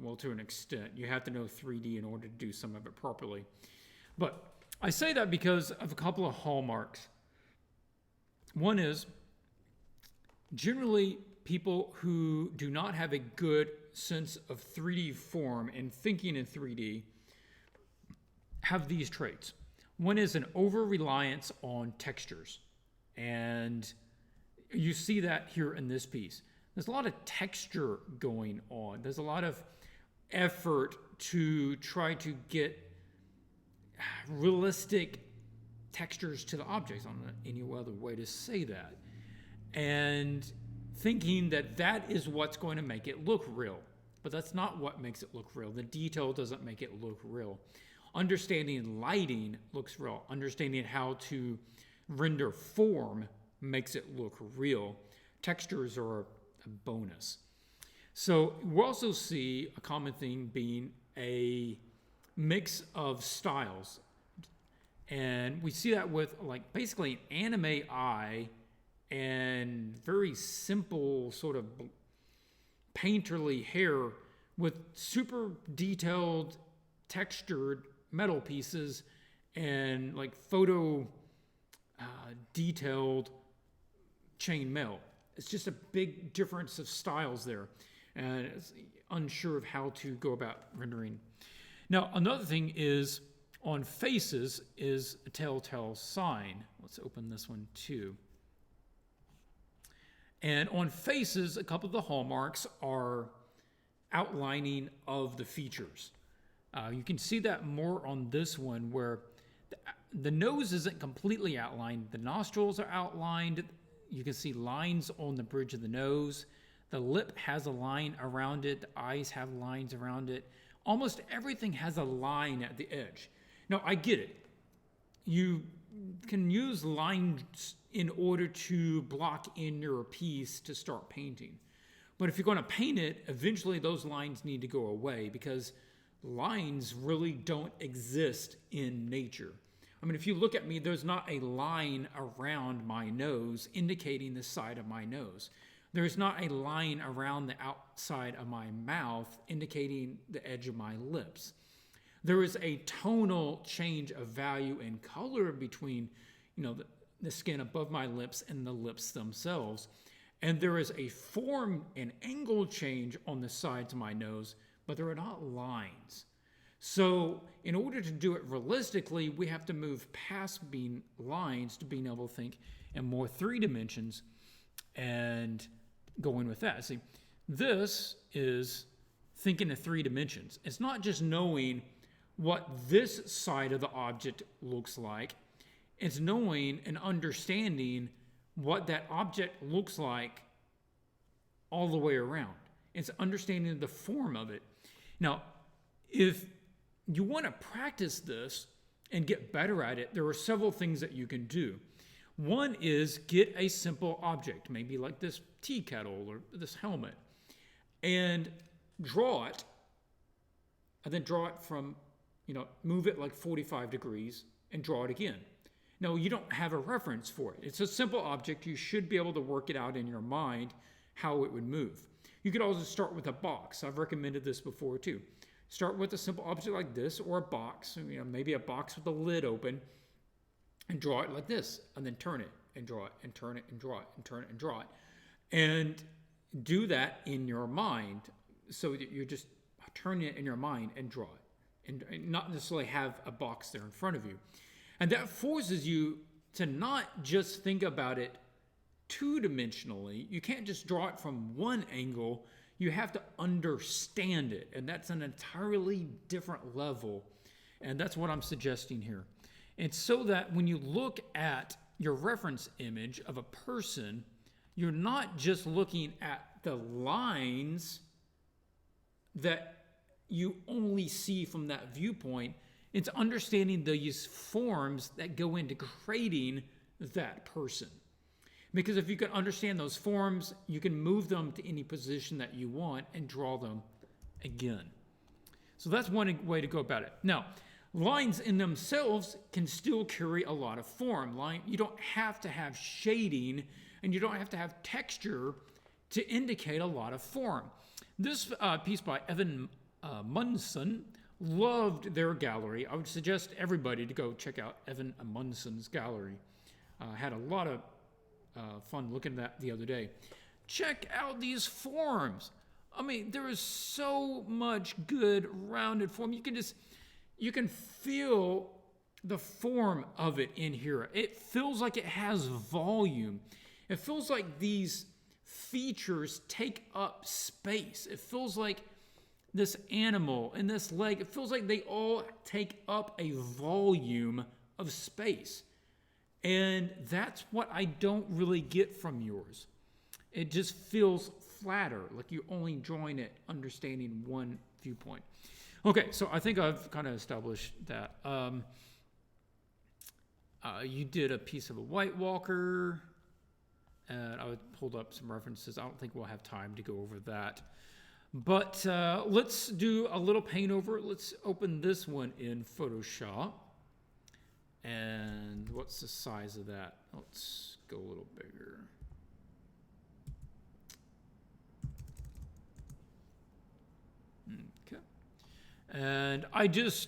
well, to an extent, you have to know 3D in order to do some of it properly. But I say that because of a couple of hallmarks. One is, generally, people who do not have a good sense of 3D form and thinking in 3D have these traits. One is an over-reliance on textures. And you see that here in this piece. There's a lot of texture going on. There's a lot of effort to try to get realistic textures to the objects. I don't know any other way to say that. And thinking that that is what's going to make it look real. But that's not what makes it look real. The detail doesn't make it look real. Understanding lighting looks real. Understanding how to render form makes it look real. Textures are a bonus. So we also see a common thing being a mix of styles. And we see that with like basically an anime eye and very simple sort of painterly hair with super detailed textured metal pieces and like photo detailed chain mail. It's just a big difference of styles there, and it's unsure of how to go about rendering. Now, another thing is on faces is a telltale sign. Let's open this one too. And on faces, a couple of the hallmarks are outlining of the features. You can see that more on this one where the nose isn't completely outlined. The nostrils are outlined. You can see lines on the bridge of the nose. The lip has a line around it. The eyes have lines around it. Almost everything has a line at the edge. Now, I get it. You can use lines in order to block in your piece to start painting. But if you're going to paint it, eventually those lines need to go away because lines really don't exist in nature. I mean, if you look at me, there's not a line around my nose indicating the side of my nose. There's not a line around the outside of my mouth indicating the edge of my lips. There is a tonal change of value and color between, the skin above my lips and the lips themselves. And there is a form and angle change on the sides of my nose, but there are not lines. So in order to do it realistically, we have to move past being lines to being able to think in more 3 dimensions and going with that. See, this is thinking in 3 dimensions. It's not just knowing what this side of the object looks like. It's knowing and understanding what that object looks like all the way around. It's understanding the form of it. Now, if you want to practice this and get better at it, there are several things that you can do. One is get a simple object, maybe like this tea kettle or this helmet, and draw it, and then draw it from move it like 45 degrees and draw it again. No, you don't have a reference for it. It's a simple object. You should be able to work it out in your mind how it would move. You could also start with a box. I've recommended this before too. Start with a simple object like this, or a box, maybe a box with the lid open, and draw it like this, and then turn it and draw it, and turn it and draw it, and turn it and draw it. And do that in your mind, so that you're just turning it in your mind and draw it, and not necessarily have a box there in front of you. And that forces you to not just think about it two-dimensionally. You can't just draw it from one angle. You have to understand it, and that's an entirely different level. And that's what I'm suggesting here. And so that when you look at your reference image of a person, you're not just looking at the lines that you only see from that viewpoint. It's understanding these forms that go into creating that person. Because if you can understand those forms, you can move them to any position that you want and draw them again. So that's one way to go about it. Now, lines in themselves can still carry a lot of form. You don't have to have shading, and you don't have to have texture to indicate a lot of form. This piece by Evan Munson, loved their gallery. I would suggest everybody to go check out Evan Munson's gallery. Had a lot of fun looking at that the other day. Check out these forms. I mean, there is so much good rounded form. You can feel the form of it in here. It feels like it has volume. It feels like these features take up space. It feels like this animal and this leg, it feels like they all take up a volume of space. And that's what I don't really get from yours. It just feels flatter, like you're only drawing it, understanding one viewpoint. Okay, so I think I've kind of established that. You did a piece of a White Walker, and I pulled up some references. I don't think we'll have time to go over that. But let's do a little paint over. Let's open this one in Photoshop. And what's the size of that? Let's go a little bigger. Okay. And I just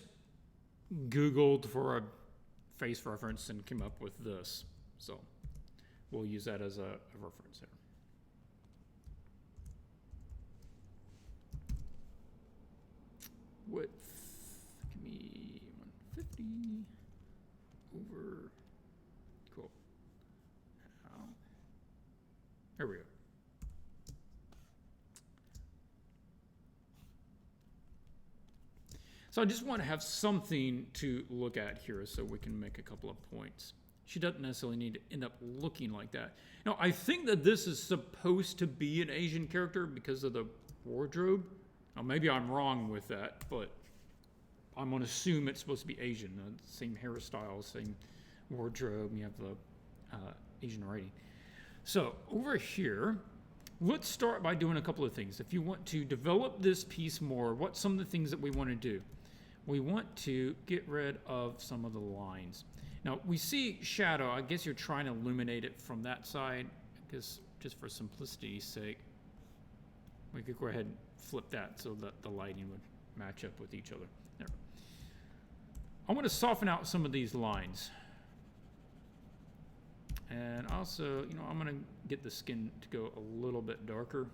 Googled for a face reference and came up with this. So we'll use that as a reference here. Width, give me 150 over, cool. Now, there we go. So I just want to have something to look at here so we can make a couple of points. She doesn't necessarily need to end up looking like that. Now, I think that this is supposed to be an Asian character because of the wardrobe. Now, maybe I'm wrong with that, but I'm going to assume it's supposed to be Asian. Same hairstyle, same wardrobe, you have the Asian writing. So over here, let's start by doing a couple of things. If you want to develop this piece more, what's some of the things that we want to do? We want to get rid of some of the lines. Now, we see shadow. I guess you're trying to illuminate it from that side, because just for simplicity's sake, we could go ahead and flip that so that the lighting would match up with each other. There. I want to soften out some of these lines. And also, I'm going to get the skin to go a little bit darker.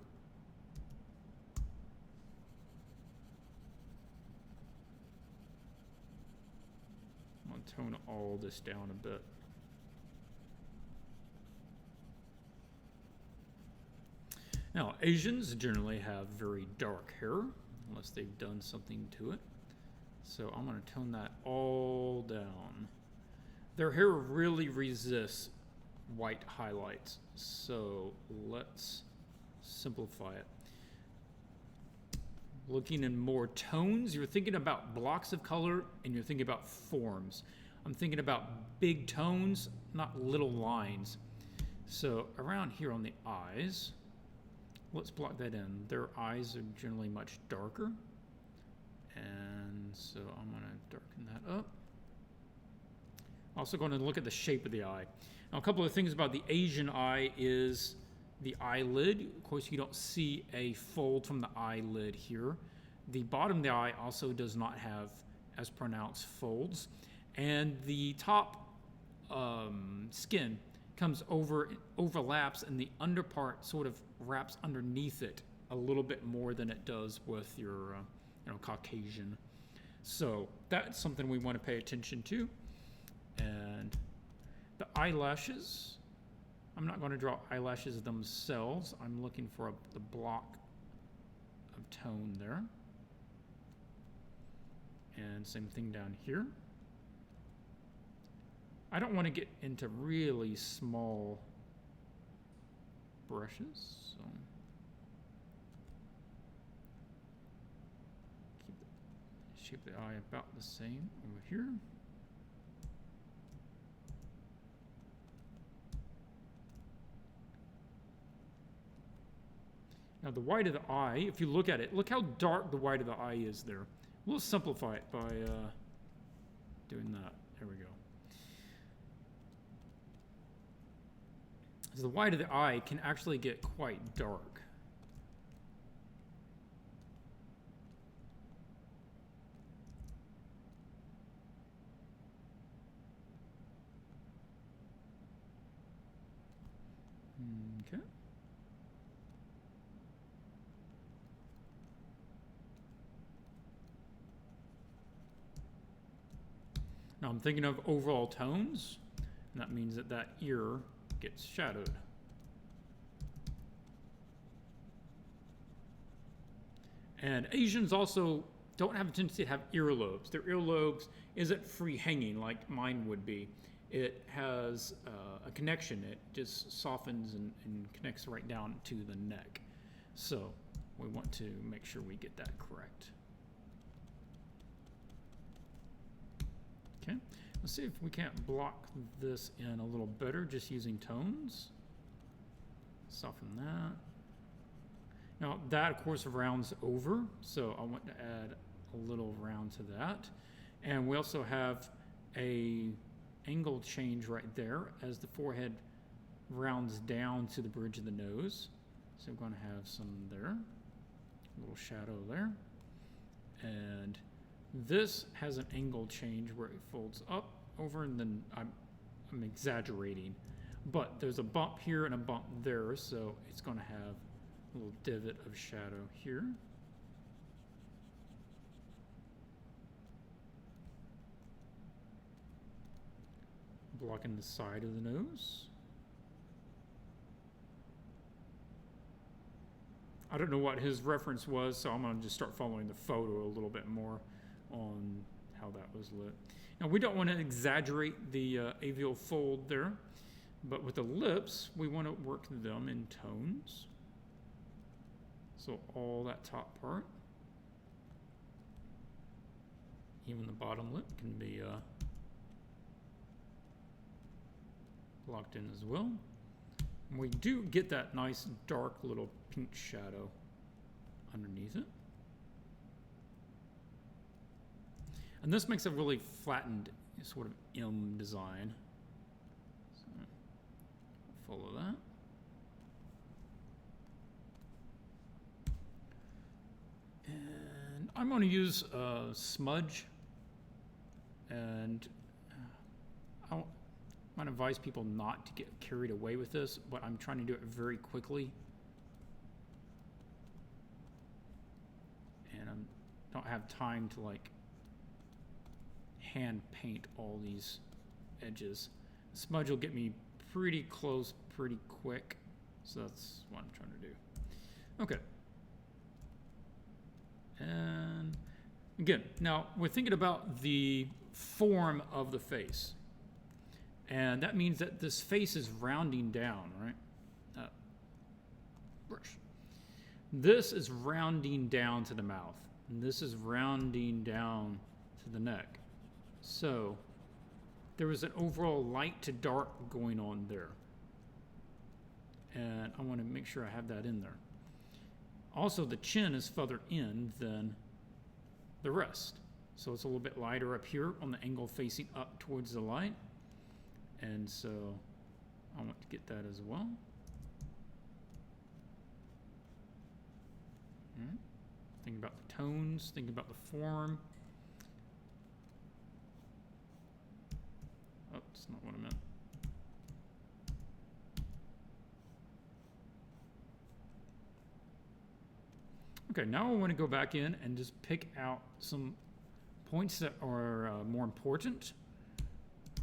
I'm going to tone all this down a bit. Now, Asians generally have very dark hair, unless they've done something to it. So I'm going to tone that all down. Their hair really resists white highlights, so let's simplify it. Looking in more tones, you're thinking about blocks of color, and you're thinking about forms. I'm thinking about big tones, not little lines. So around here on the eyes, let's block that in. Their eyes are generally much darker. And so I'm going to darken that up. Also going to look at the shape of the eye. Now, a couple of things about the Asian eye is the eyelid. Of course, you don't see a fold from the eyelid here. The bottom of the eye also does not have as pronounced folds. And the top skin comes overlaps, and the underpart sort of wraps underneath it a little bit more than it does with your Caucasian. So that's something we want to pay attention to. And the eyelashes, I'm not going to draw eyelashes themselves. I'm looking for the block of tone there. And same thing down here. I don't want to get into really small brushes, so keep the shape of the eye about the same over here. Now the white of the eye, if you look at it, look how dark the white of the eye is there. We'll simplify it by doing that. There we go. So the white of the eye can actually get quite dark. Okay. Now I'm thinking of overall tones, and that means that that ear gets shadowed. And Asians also don't have a tendency to have earlobes. Their earlobes isn't free hanging like mine would be. It has a connection. It just softens and connects right down to the neck. So we want to make sure we get that correct. Okay, let's see if we can't block this in a little better just using tones. Soften that. Now that of course rounds over, so I want to add a little round to that. And we also have a angle change right there as the forehead rounds down to the bridge of the nose. So I'm going to have some there, a little shadow there. And this has an angle change where it folds up over, and then I'm exaggerating, but there's a bump here and a bump there, so it's going to have a little divot of shadow here. Blocking the side of the nose. I don't know what his reference was, so I'm going to just start following the photo a little bit more on how that was lit. Now we don't want to exaggerate the alveolar fold there, but with the lips, we want to work them in tones. So all that top part, even the bottom lip can be blocked in as well. And we do get that nice dark little pink shadow underneath it. And this makes a really flattened sort of M design. So follow that. And I'm going to use a smudge. And I might advise people not to get carried away with this, but I'm trying to do it very quickly. And I don't have time to like hand paint all these edges. The smudge will get me pretty close pretty quick, so that's what I'm trying to do. Okay. And again, now we're thinking about the form of the face. And that means that this face is rounding down, right? Brush. This is rounding down to the mouth. And this is rounding down to the neck. So there was an overall light to dark going on there. And I want to make sure I have that in there. Also, the chin is further in than the rest. So it's a little bit lighter up here on the angle facing up towards the light. And so I want to get that as well. Think about the tones, think about the form. Oh, that's not what I meant. Okay, now I want to go back in and just pick out some points that are more important.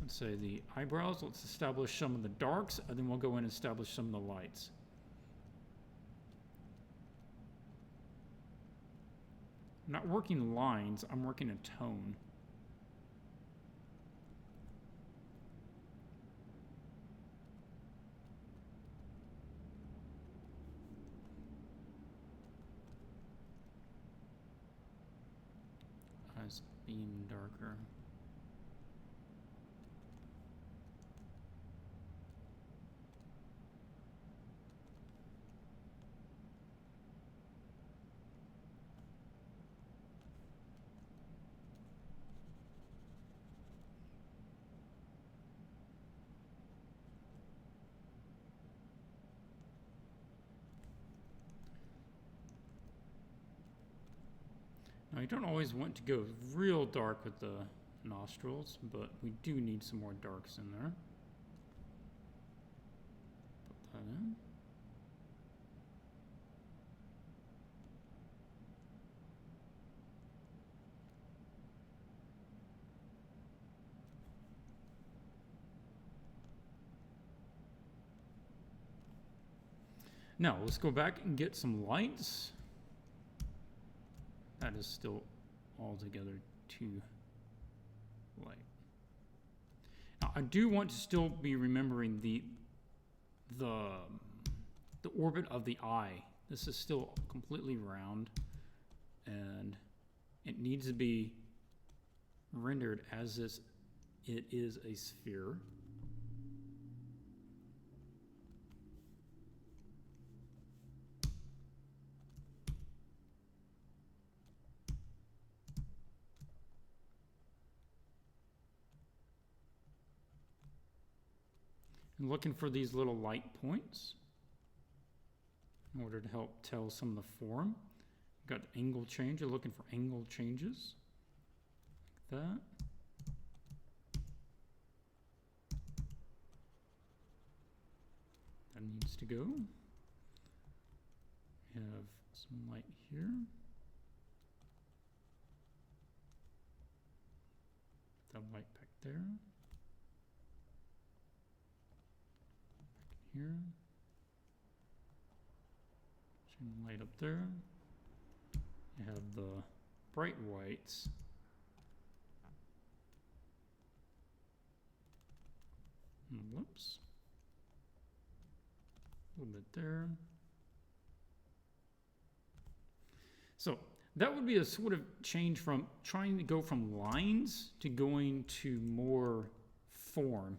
Let's say the eyebrows. Let's establish some of the darks, and then we'll go in and establish some of the lights. I'm not working lines, I'm working a tone. Eyes being darker. Now, you don't always want to go real dark with the nostrils, but we do need some more darks in there. Put that in. Now, let's go back and get some lights. That is still altogether too light. Now, I do want to still be remembering the orbit of the eye. This is still completely round, and it needs to be rendered as it is a sphere. And looking for these little light points in order to help tell some of the form. Got angle change. You're looking for angle changes like that. That needs to go. We have some light here. That light back there. Here. Some light up there. You have the bright whites. And whoops. A little bit there. So that would be a sort of change from trying to go from lines to going to more form.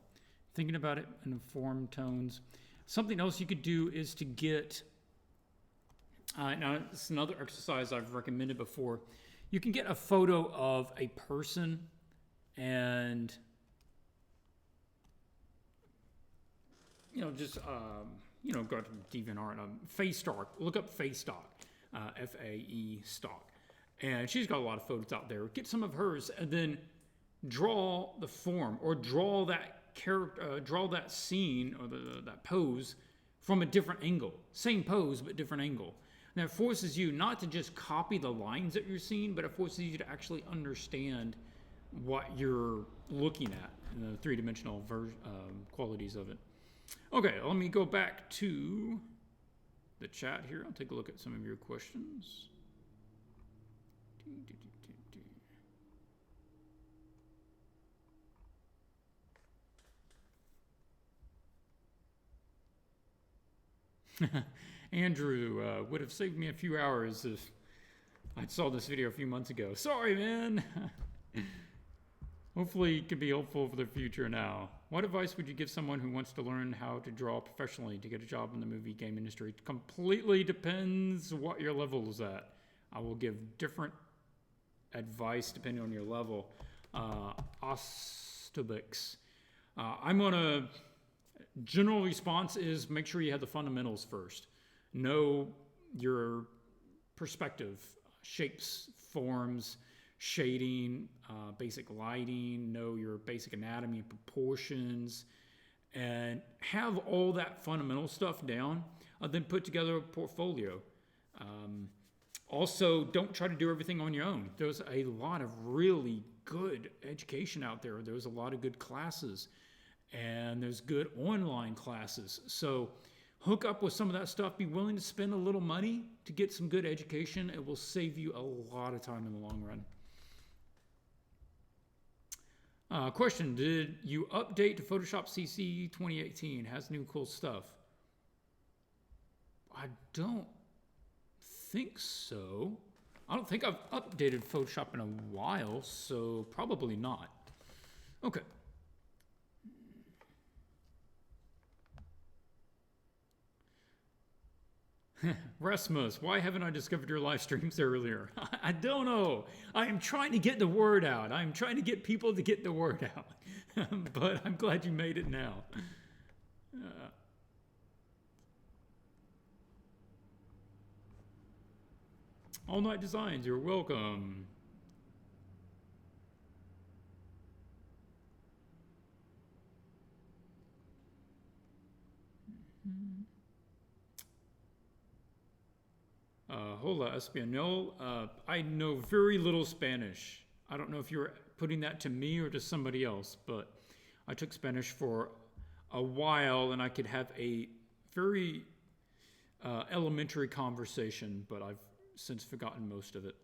Thinking about it in form tones. Something else you could do is to get, now it's another exercise I've recommended before. You can get a photo of a person and, just, go to DeviantArt, face stock, look up face stock, F-A-E stock. And she's got a lot of photos out there. Get some of hers and then draw the form or draw that character, draw that scene or that pose from a different angle. Same pose, but different angle. Now, it forces you not to just copy the lines that you're seeing, but it forces you to actually understand what you're looking at and the three-dimensional qualities of it. Okay, let me go back to the chat here. I'll take a look at some of your questions. Andrew would have saved me a few hours if I saw this video a few months ago. Sorry, man. Hopefully it can be helpful for the future now. What advice would you give someone who wants to learn how to draw professionally to get a job in the movie game industry? It completely depends what your level is at. I will give different advice depending on your level. Ostobix. I'm gonna. General response is make sure you have the fundamentals first. Know your perspective, shapes, forms, shading, basic lighting, know your basic anatomy and proportions, and have all that fundamental stuff down, then put together a portfolio. Also, don't try to do everything on your own. There's a lot of really good education out there. There's a lot of good classes, and there's good online classes. So hook up with some of that stuff. Be willing to spend a little money to get some good education. It will save you a lot of time in the long run. Question, did you update to Photoshop CC 2018? Has new cool stuff. I don't think so. I don't think I've updated Photoshop in a while, so probably not. Okay. Rasmus, why haven't I discovered your live streams earlier? I don't know. I am trying to get the word out. I'm trying to get people to get the word out. But I'm glad you made it now. All Night Designs, you're welcome. Hola, Español. I know very little Spanish. I don't know if you're putting that to me or to somebody else, but I took Spanish for a while and I could have a very elementary conversation, but I've since forgotten most of it.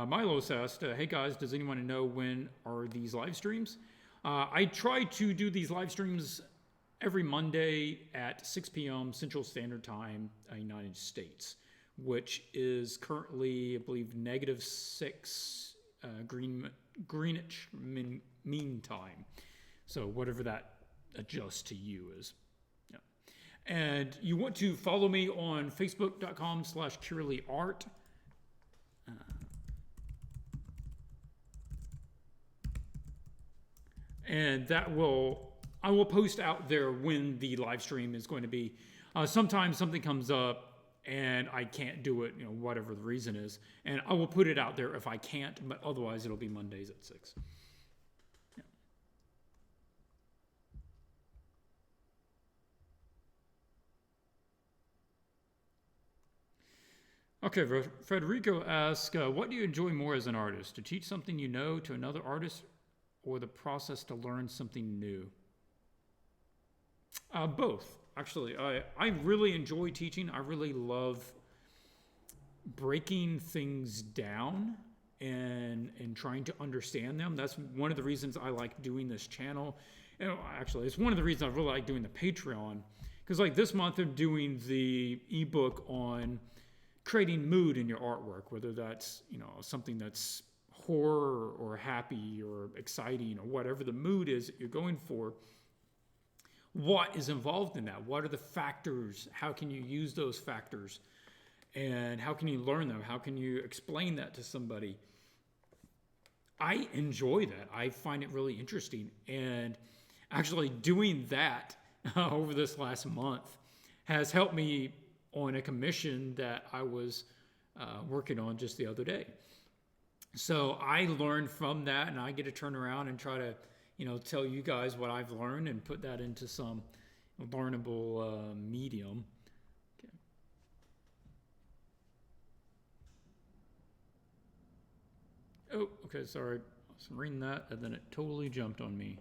Milos asked, hey guys, does anyone know when are these live streams? I try to do these live streams every Monday at 6 p.m. Central Standard Time, United States, which is currently, I believe, -6 Greenwich Mean Time. So whatever that adjusts to you is. Yeah. And you want to follow me on facebook.com/curlyart. And I will post out there when the live stream is going to be. Sometimes something comes up and I can't do it, whatever the reason is. And I will put it out there if I can't, but otherwise it'll be Mondays at 6. Yeah. Okay, Federico asks, what do you enjoy more as an artist? To teach something you know to another artist, or the process to learn something new? Both, actually. I really enjoy teaching. I really love breaking things down and trying to understand them. That's one of the reasons I like doing this channel. Actually, it's one of the reasons I really like doing the Patreon. Because like this month, I'm doing the ebook on creating mood in your artwork, whether that's, something that's horror or happy or exciting or whatever the mood is that you're going for. What is involved in that? What are the factors? How can you use those factors? And how can you learn them? How can you explain that to somebody? I enjoy that. I find it really interesting. And actually doing that over this last month has helped me on a commission that I was working on just the other day. So I learned from that, and I get to turn around and try to, tell you guys what I've learned and put that into some learnable medium. Okay. Oh, okay, sorry. I was reading that, and then it totally jumped on me.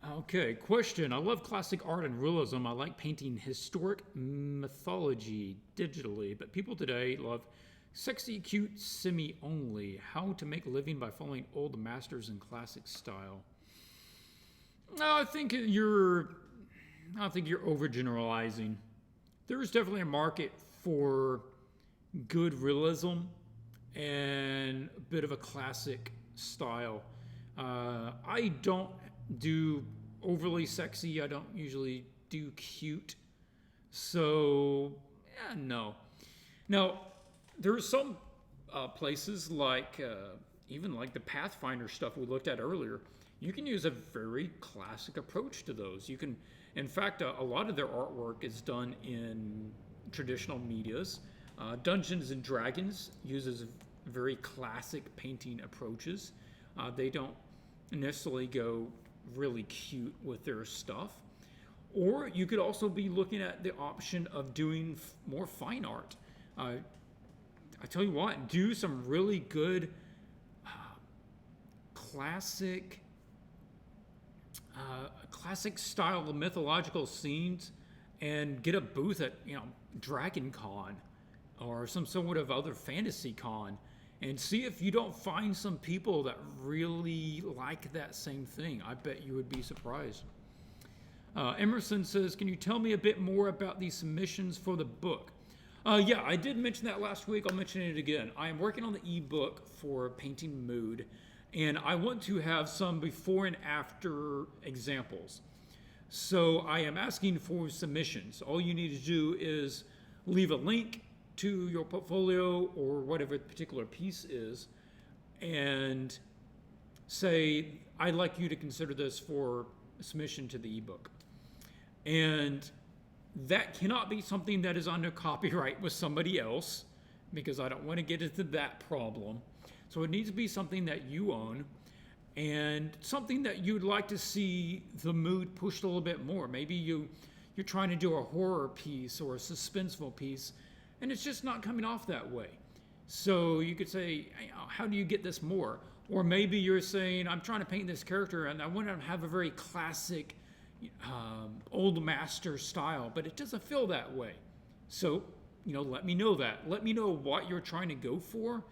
Okay, question. I love classic art and realism. I like painting historic mythology digitally, but people today love sexy, cute, semi-only. How to make a living by following old masters in classic style. I think you're overgeneralizing. There's definitely a market for good realism and a bit of a classic style. I don't do overly sexy. I don't usually do cute. So, yeah, no. Now, there are some places like, even like the Pathfinder stuff we looked at earlier. You can use a very classic approach to those. You can, in fact, a lot of their artwork is done in traditional medias. Dungeons and Dragons uses very classic painting approaches. They don't necessarily go really cute with their stuff. Or you could also be looking at the option of doing more fine art. I tell you what, do some really good classic style of mythological scenes, and get a booth at Dragon Con or some sort of other fantasy con, and see if you don't find some people that really like that same thing. I bet you would be surprised. Emerson says, can you tell me a bit more about the submissions for the book? Yeah, I did mention that last week. I'll mention it again. I am working on the ebook for Painting Mood, and I want to have some before and after examples. So I am asking for submissions. All you need to do is leave a link to your portfolio or whatever the particular piece is, and say, I'd like you to consider this for submission to the ebook. And that cannot be something that is under copyright with somebody else, because I don't want to get into that problem. So it needs to be something that you own, and something that you'd like to see the mood pushed a little bit more. Maybe you're trying to do a horror piece or a suspenseful piece, and it's just not coming off that way. So you could say, how do you get this more? Or maybe you're saying, I'm trying to paint this character and I want to have a very classic old master style, but it doesn't feel that way. So, let me know that. Let me know what you're trying to go for,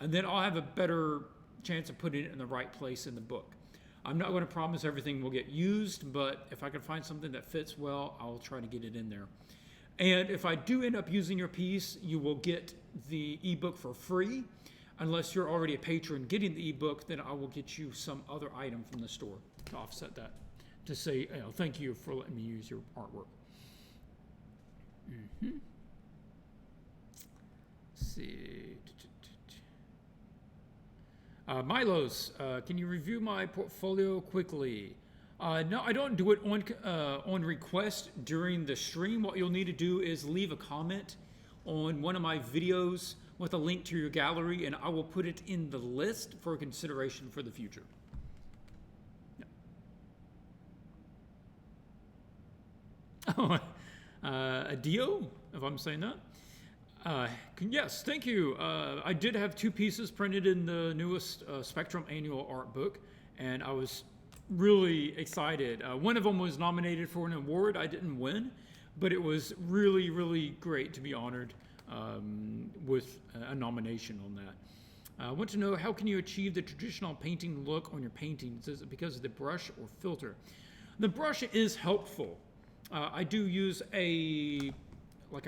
and then I'll have a better chance of putting it in the right place in the book. I'm not going to promise everything will get used, but if I can find something that fits well, I'll try to get it in there. And if I do end up using your piece, you will get the ebook for free. Unless you're already a patron getting the ebook, then I will get you some other item from the store to offset that, to say, thank you for letting me use your artwork. Let's see. Milos, can you review my portfolio quickly? No, I don't do it on request during the stream. What you'll need to do is leave a comment on one of my videos with a link to your gallery, and I will put it in the list for consideration for the future. Oh, Adio, if I'm saying that. Yes, thank you. I did have 2 pieces printed in the newest Spectrum annual art book, and I was really excited. One of them was nominated for an award. I didn't win, but it was really, really great to be honored with a nomination on that. I want to know, how can you achieve the traditional painting look on your paintings? Is it because of the brush or filter? The brush is helpful. I do use a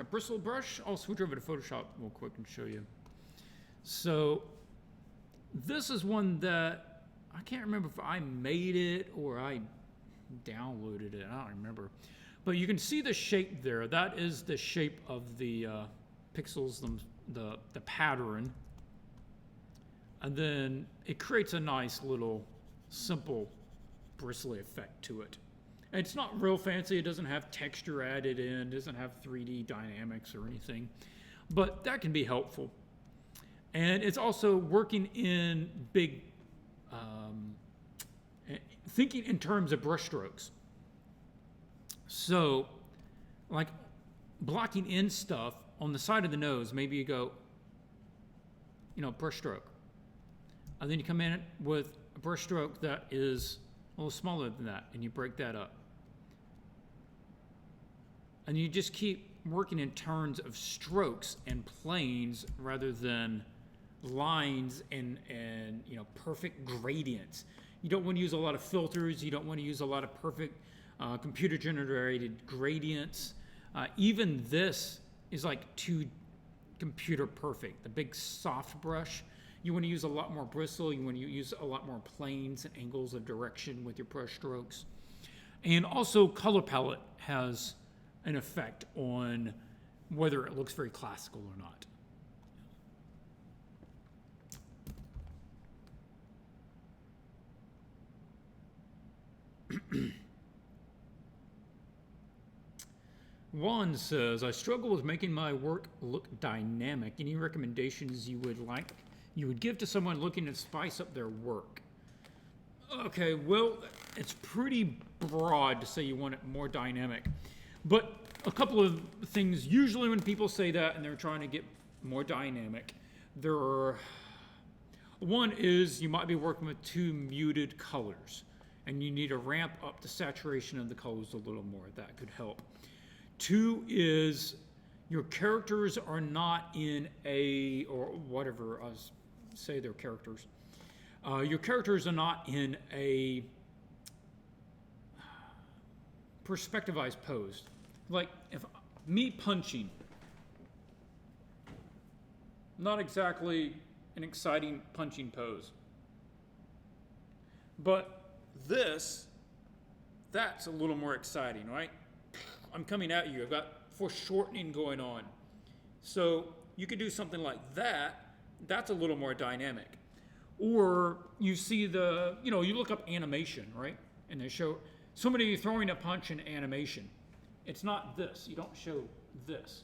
bristle brush. I'll switch over to Photoshop real quick and show you. So this is one that I can't remember if I made it or I downloaded it. I don't remember. But you can see the shape there. That is the shape of the pixels, the pattern. And then it creates a nice little simple bristly effect to it. It's not real fancy. It doesn't have texture added in. It doesn't have 3D dynamics or anything. But that can be helpful. And it's also working in big, thinking in terms of brush strokes. So, like blocking in stuff on the side of the nose, maybe you go, brush stroke. And then you come in with a brush stroke that is a little smaller than that, and you break that up. And you just keep working in terms of strokes and planes rather than lines and perfect gradients. You don't want to use a lot of filters. You don't want to use a lot of perfect computer-generated gradients. Even this is like too computer perfect. The big soft brush, you want to use a lot more bristle. You want to use a lot more planes and angles of direction with your brush strokes. And also color palette has an effect on whether it looks very classical or not. Juan says, I struggle with making my work look dynamic. Any recommendations you would give to someone looking to spice up their work? Okay, well, it's pretty broad to say you want it more dynamic. But a couple of things, usually when people say that and they're trying to get more dynamic, one is you might be working with too muted colors and you need to ramp up the saturation of the colors a little more. That could help. Two is your characters are not in or whatever, say they're characters. Your characters are not in a perspectivized pose. Like if me punching, not exactly an exciting punching pose. But that's a little more exciting, right? I'm coming at you. I've got foreshortening going on. So you could do something like that. That's a little more dynamic. Or you see you look up animation, right? And they show somebody throwing a punch in animation. It's not this. You don't show this.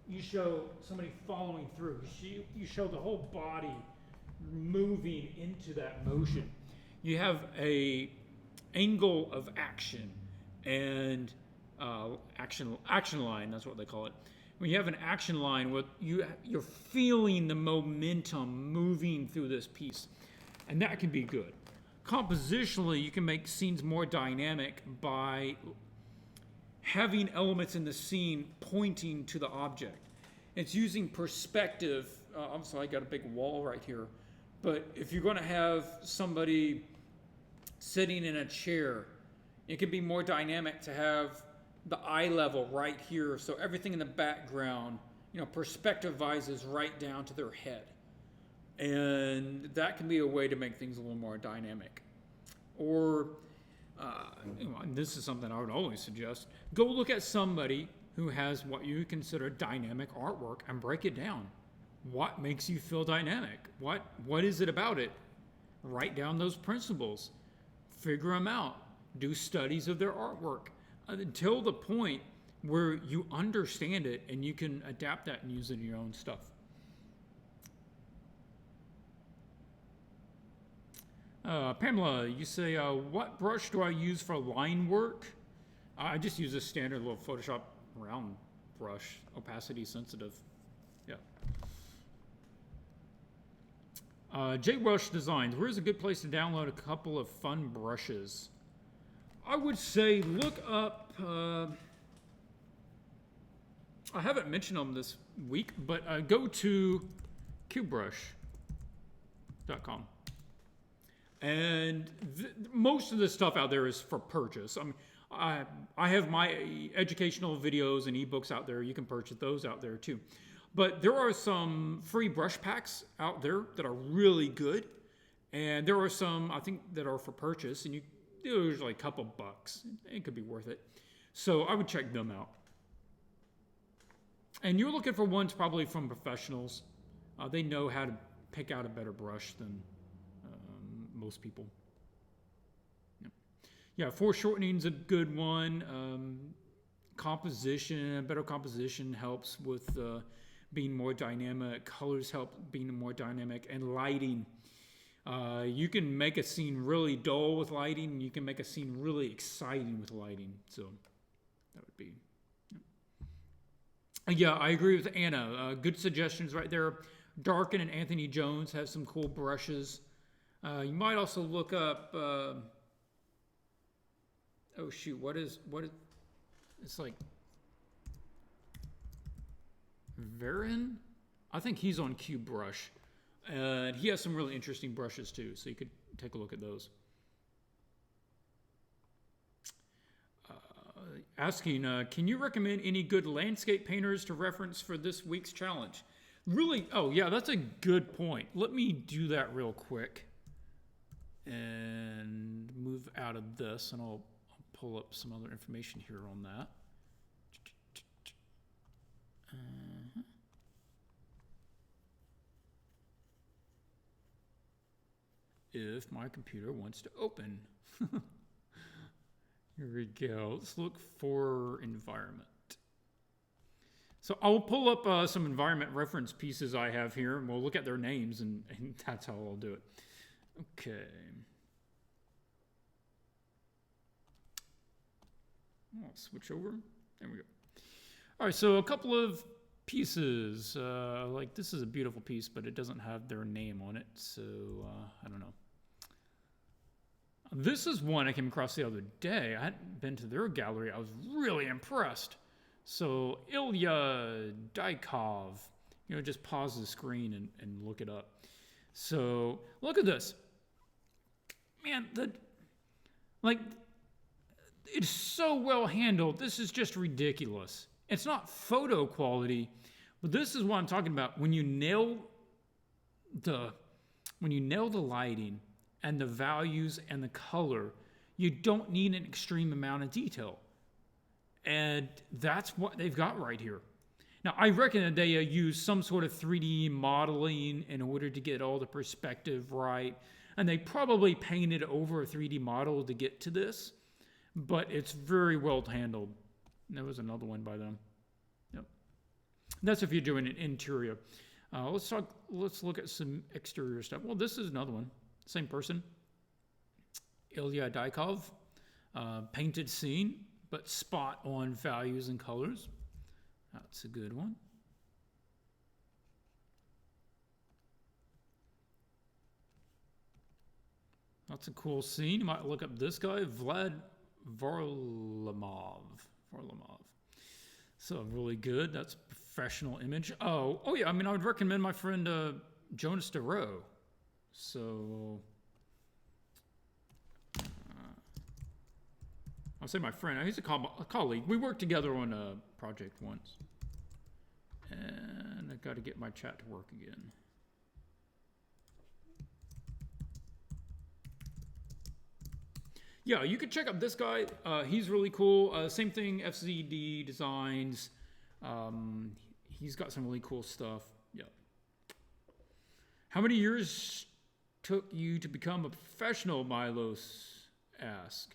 You show somebody following through. You show the whole body moving into that motion. You have a angle of action and action line. That's what they call it. When you have an action line, you're feeling the momentum moving through this piece, and that can be good. Compositionally, you can make scenes more dynamic by having elements in the scene pointing to the object. It's using perspective. Obviously, I got a big wall right here, but if you're going to have somebody sitting in a chair, it can be more dynamic to have the eye level right here, so everything in the background, perspectivizes right down to their head. And that can be a way to make things a little more dynamic. Or, this is something I would always suggest, go look at somebody who has what you consider dynamic artwork and break it down. What makes you feel dynamic? What is it about it? Write down those principles. Figure them out. Do studies of their artwork until the point where you understand it and you can adapt that and use it in your own stuff. Pamela, you say, what brush do I use for line work? I just use a standard little Photoshop round brush, opacity sensitive. Yeah. JRush Designs, where's a good place to download a couple of fun brushes? I would say look up, I haven't mentioned them this week, but go to cubebrush.com. And most of the stuff out there is for purchase. I have my educational videos and ebooks out there. You can purchase those out there too. But there are some free brush packs out there that are really good. And there are some, I think, that are for purchase. And there's like a couple bucks. It could be worth it. So I would check them out. And you're looking for ones probably from professionals. They know how to pick out a better brush than most people. Yeah, foreshortening's a good one. Composition, better composition helps with being more dynamic. Colors help being more dynamic. And lighting. You can make a scene really dull with lighting, and you can make a scene really exciting with lighting. So that would be. Yeah, I agree with Anna. Good suggestions right there. Darken and Anthony Jones have some cool brushes. You might also look up. Oh shoot! What is? It's like Varin. I think he's on CubeBrush. And he has some really interesting brushes too, so you could take a look at those. Asking, can you recommend any good landscape painters to reference for this week's challenge? Really? Oh yeah, that's a good point. Let me do that real quick and move out of this, and I'll pull up some other information here on that. If my computer wants to open. Here we go. Let's look for environment. So I'll pull up some environment reference pieces I have here, and we'll look at their names, and that's how I'll do it. Okay. I'll switch over. There we go. All right, so a couple of pieces. Like this is a beautiful piece, but it doesn't have their name on it, so I don't know. This is one I came across the other day. I hadn't been to their gallery. I was really impressed. So Ilya Dykov, just pause the screen and look it up. So look at this. Man, it's so well handled. This is just ridiculous. It's not photo quality, but this is what I'm talking about. When you nail the lighting and the values and the color, you don't need an extreme amount of detail. And that's what they've got right here. Now, I reckon that they use some sort of 3D modeling in order to get all the perspective right. And they probably painted over a 3D model to get to this. But it's very well handled. There was another one by them. Yep. That's if you're doing an interior. Let's look at some exterior stuff. Well, this is another one. Same person. Ilya Dykov. Painted scene, but spot on values and colors. That's a good one. That's a cool scene. You might look up this guy, Vlad Varlamov. So really good. That's professional image. Oh yeah. I mean, I would recommend my friend Jonas DeRoe. So I'll say my friend. He's a colleague. We worked together on a project once, and I got to get my chat to work again. Yeah, you could check out this guy. He's really cool. Same thing, FZD Designs. He's got some really cool stuff. Yeah. How many years took you to become a professional, Milos asked.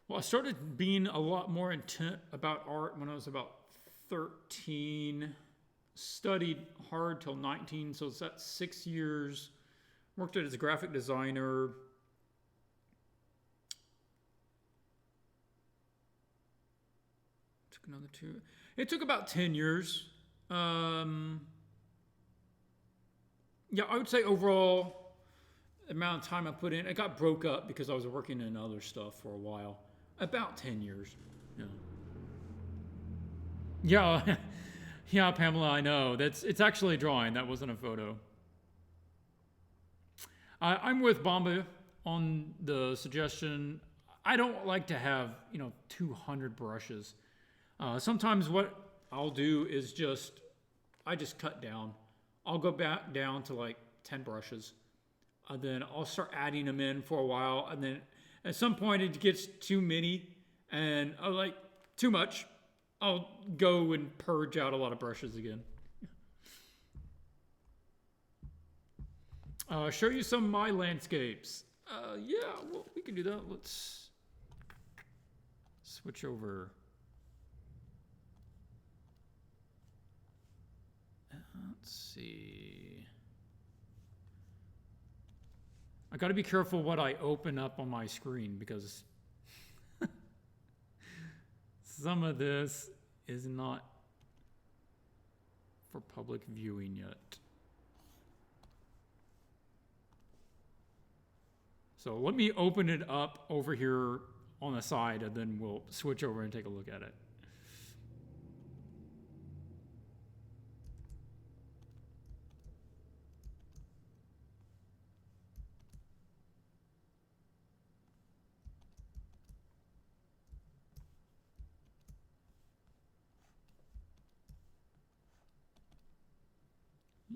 Well, I started being a lot more intent about art when I was about 13. Studied hard till 19, so that's 6 years. Worked as a graphic designer. Took another 2. It took about 10 years. Yeah, I would say overall, the amount of time I put in, it got broke up because I was working in other stuff for a while. About 10 years. Yeah. Yeah, Pamela, I know. It's actually a drawing. That wasn't a photo. I'm with Bomba on the suggestion. I don't like to have, 200 brushes. Sometimes what I'll do is I just cut down. I'll go back down to like 10 brushes. And then I'll start adding them in for a while. And then at some point it gets too many and I'm like, too much. I'll go and purge out a lot of brushes again. Show you some of my landscapes. Yeah, well, we can do that. Let's switch over. Let's see. I got to be careful what I open up on my screen because some of this is not for public viewing yet. So let me open it up over here on the side and then we'll switch over and take a look at it.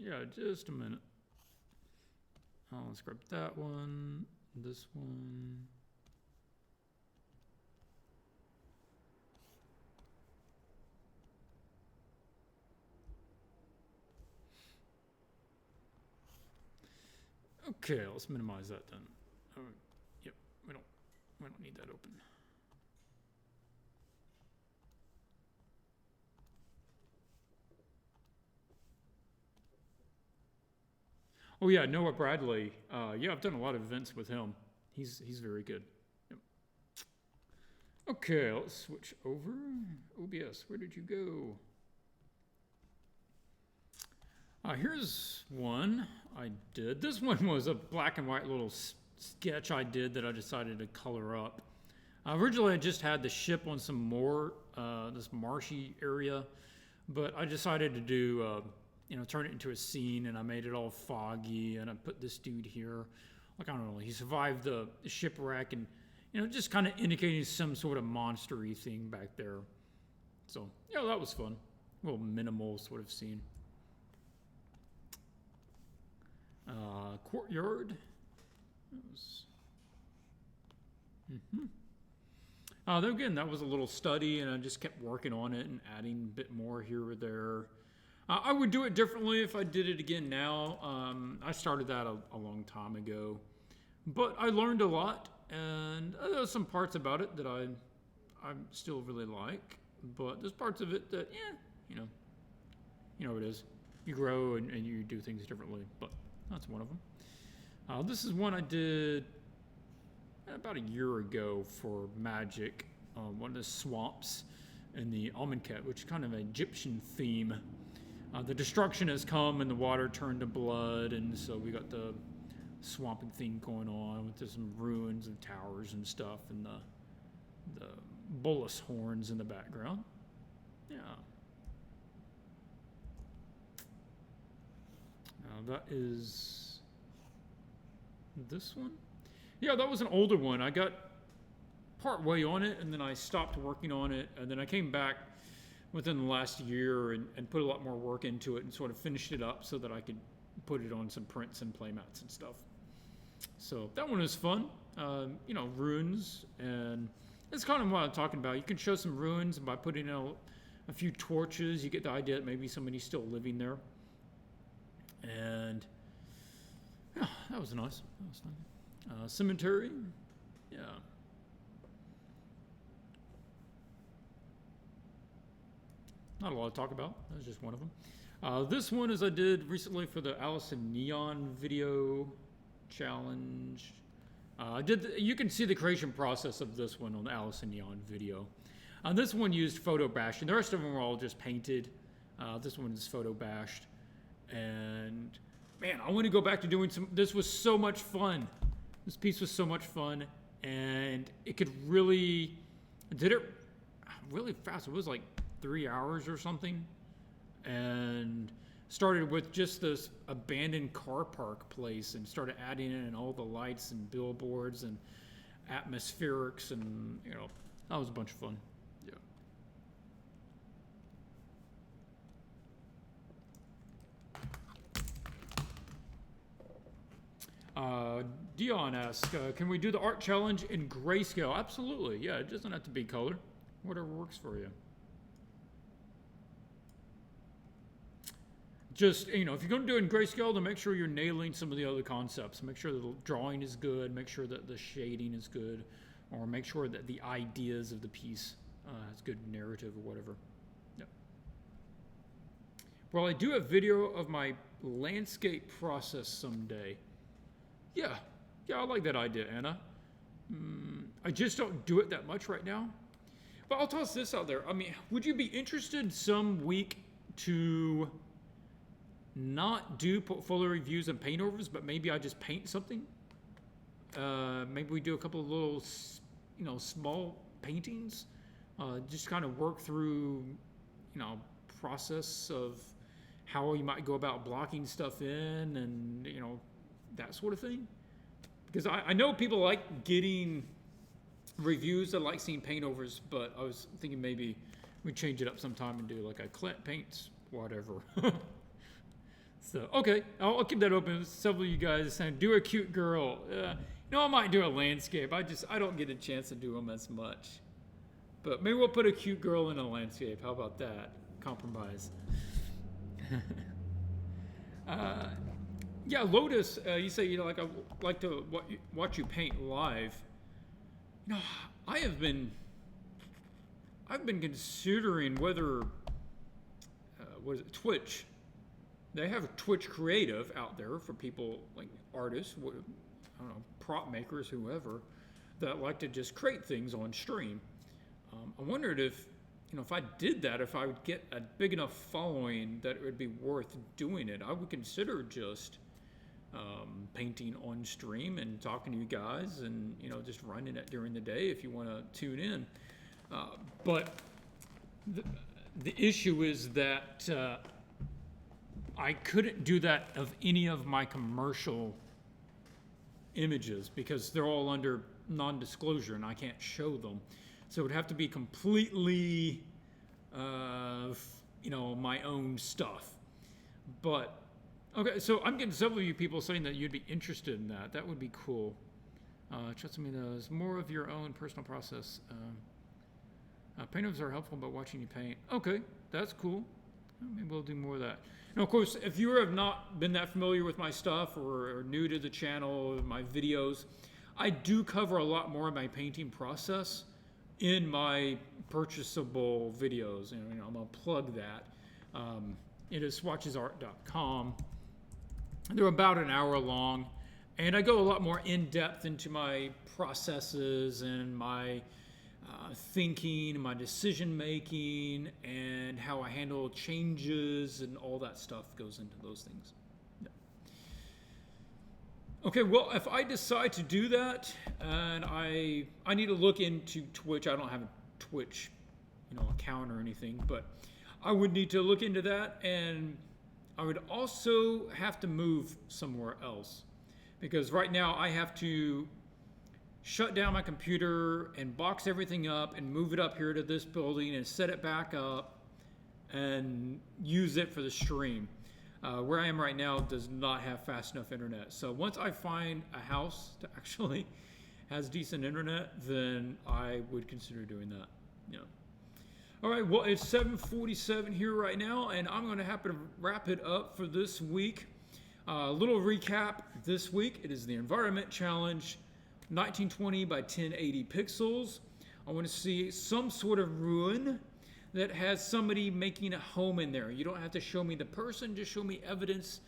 Yeah, just a minute. Let's grab that one, this one. Okay, let's minimize that then. Oh, yep, we don't need that open. Oh yeah, Noah Bradley. Yeah, I've done a lot of events with him. He's very good. Yep. Okay, let's switch over. OBS, where did you go? Here's one I did. This one was a black and white little sketch I did that I decided to color up. Originally, I just had the ship on some more, this marshy area, but I decided to do, turn it into a scene, and I made it all foggy, and I put this dude here. Like, I don't know, he survived the shipwreck, and, just kind of indicating some sort of monster-y thing back there. So, yeah, that was fun. A little minimal sort of scene. Courtyard. Then again, that was a little study, and I just kept working on it and adding a bit more here or there. I would do it differently if I did it again now. I started that a long time ago, but I learned a lot, and there's some parts about it that I still really like, but there's parts of it that, you know what it is. You grow and you do things differently, but that's one of them. This is one I did about a year ago for Magic, one of the swamps in the Amonkhet, which is kind of an Egyptian theme. The destruction has come and the water turned to blood, and so we got the swamping thing going on with some ruins and towers and stuff, and the bullis horns in the background. Yeah. That is this one. Yeah, that was an older one. I got part way on it, and then I stopped working on it, and then I came back within the last year and put a lot more work into it and sort of finished it up so that I could put it on some prints and playmats and stuff. So that one was fun. Ruins, and that's kind of what I'm talking about. You can show some ruins, and by putting out a few torches, you get the idea that maybe somebody's still living there. And yeah, that was nice. That was fun. Cemetery, yeah. Not a lot to talk about. That was just one of them. This one is I did recently for the Alice in Neon video challenge. You can see the creation process of this one on the Alice in Neon video. This one used photo bashing. The rest of them were all just painted. This one is photo bashed. And man, I want to go back to doing this was so much fun. This piece was so much fun, and it did it really fast. It was like 3 hours or something, and started with just this abandoned car park place and started adding in all the lights and billboards and atmospherics, and that was a bunch of fun. Dion asks, can we do the art challenge in grayscale? Absolutely, yeah, it doesn't have to be color. Whatever works for you. Just, if you're going to do it in grayscale, then make sure you're nailing some of the other concepts. Make sure the drawing is good, make sure that the shading is good, or make sure that the ideas of the piece has good narrative or whatever. Yep. Well, I do a video of my landscape process someday. Yeah, I like that idea, Anna. I just don't do it that much right now. But I'll toss this out there. I mean, would you be interested some week to not do portfolio reviews and paintovers, but maybe I just paint something? Maybe we do a couple of little, small paintings. Just kind of work through, process of how you might go about blocking stuff in and, that sort of thing. Because I know people like getting reviews, that like seeing paintovers, but I was thinking maybe we'd change it up sometime and do like a Clint paints whatever. So, okay, I'll keep that open. Several of you guys saying, do a cute girl. I might do a landscape. I don't get a chance to do them as much. But maybe we'll put a cute girl in a landscape. How about that? Compromise. Yeah, Lotus, you say, I like to watch you paint live. I've been considering whether, what is it, Twitch. They have Twitch Creative out there for people like artists, I don't know, prop makers, whoever, that like to just create things on stream. I wondered if I did that, if I would get a big enough following that it would be worth doing it. I would consider just painting on stream and talking to you guys and, just running it during the day if you want to tune in. But the issue is that I couldn't do that of any of my commercial images because they're all under non-disclosure and I can't show them. So it would have to be completely, my own stuff. But, okay, so I'm getting several of you people saying that you'd be interested in that. That would be cool. Trust me, there's more of your own personal process. Paintovers are helpful about watching you paint. Okay, that's cool. Maybe we'll do more of that. Now, of course, if you have not been that familiar with my stuff or are new to the channel, my videos, I do cover a lot more of my painting process in my purchasable videos. And I'm going to plug that. It is swatchesart.com. They're about an hour long. And I go a lot more in depth into my processes and my thinking, my decision making, and how I handle changes and all that stuff goes into those things. Yeah. Okay, well, if I decide to do that, and I need to look into Twitch. I don't have a Twitch, account or anything, but I would need to look into that, and I would also have to move somewhere else because right now I have to shut down my computer and box everything up and move it up here to this building and set it back up and use it for the stream. Where I am right now does not have fast enough internet. So once I find a house that actually has decent internet, then I would consider doing that. Yeah. All right, well, it's 7:47 here right now, and I'm going to have to wrap it up for this week. A little recap this week. It is the Environment Challenge. 1920 by 1080 pixels. I want to see some sort of ruin that has somebody making a home in there. You don't have to show me the person, just show me evidence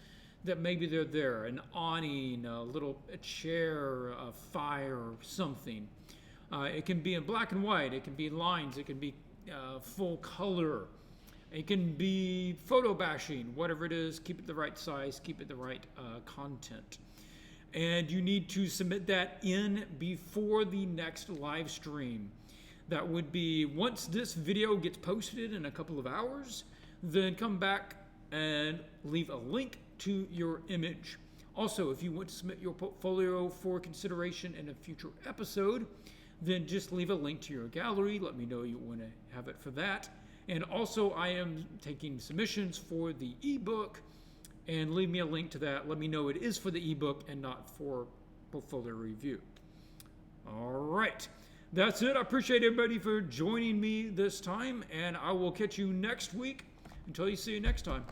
that maybe they're there. An awning, a chair, a fire, something. It can be in black and white, it can be lines, it can be full color. It can be photo bashing, whatever it is, keep it the right size, keep it the right content. And you need to submit that in before the next live stream. That would be once this video gets posted in a couple of hours, then come back and leave a link to your image. Also, if you want to submit your portfolio for consideration in a future episode, then just leave a link to your gallery. Let me know you want to have it for that. And also, I am taking submissions for the ebook. And leave me a link to that. Let me know it is for the ebook and not for portfolio review. All right. That's it. I appreciate everybody for joining me this time. And I will catch you next week. Until you see you next time,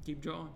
keep drawing.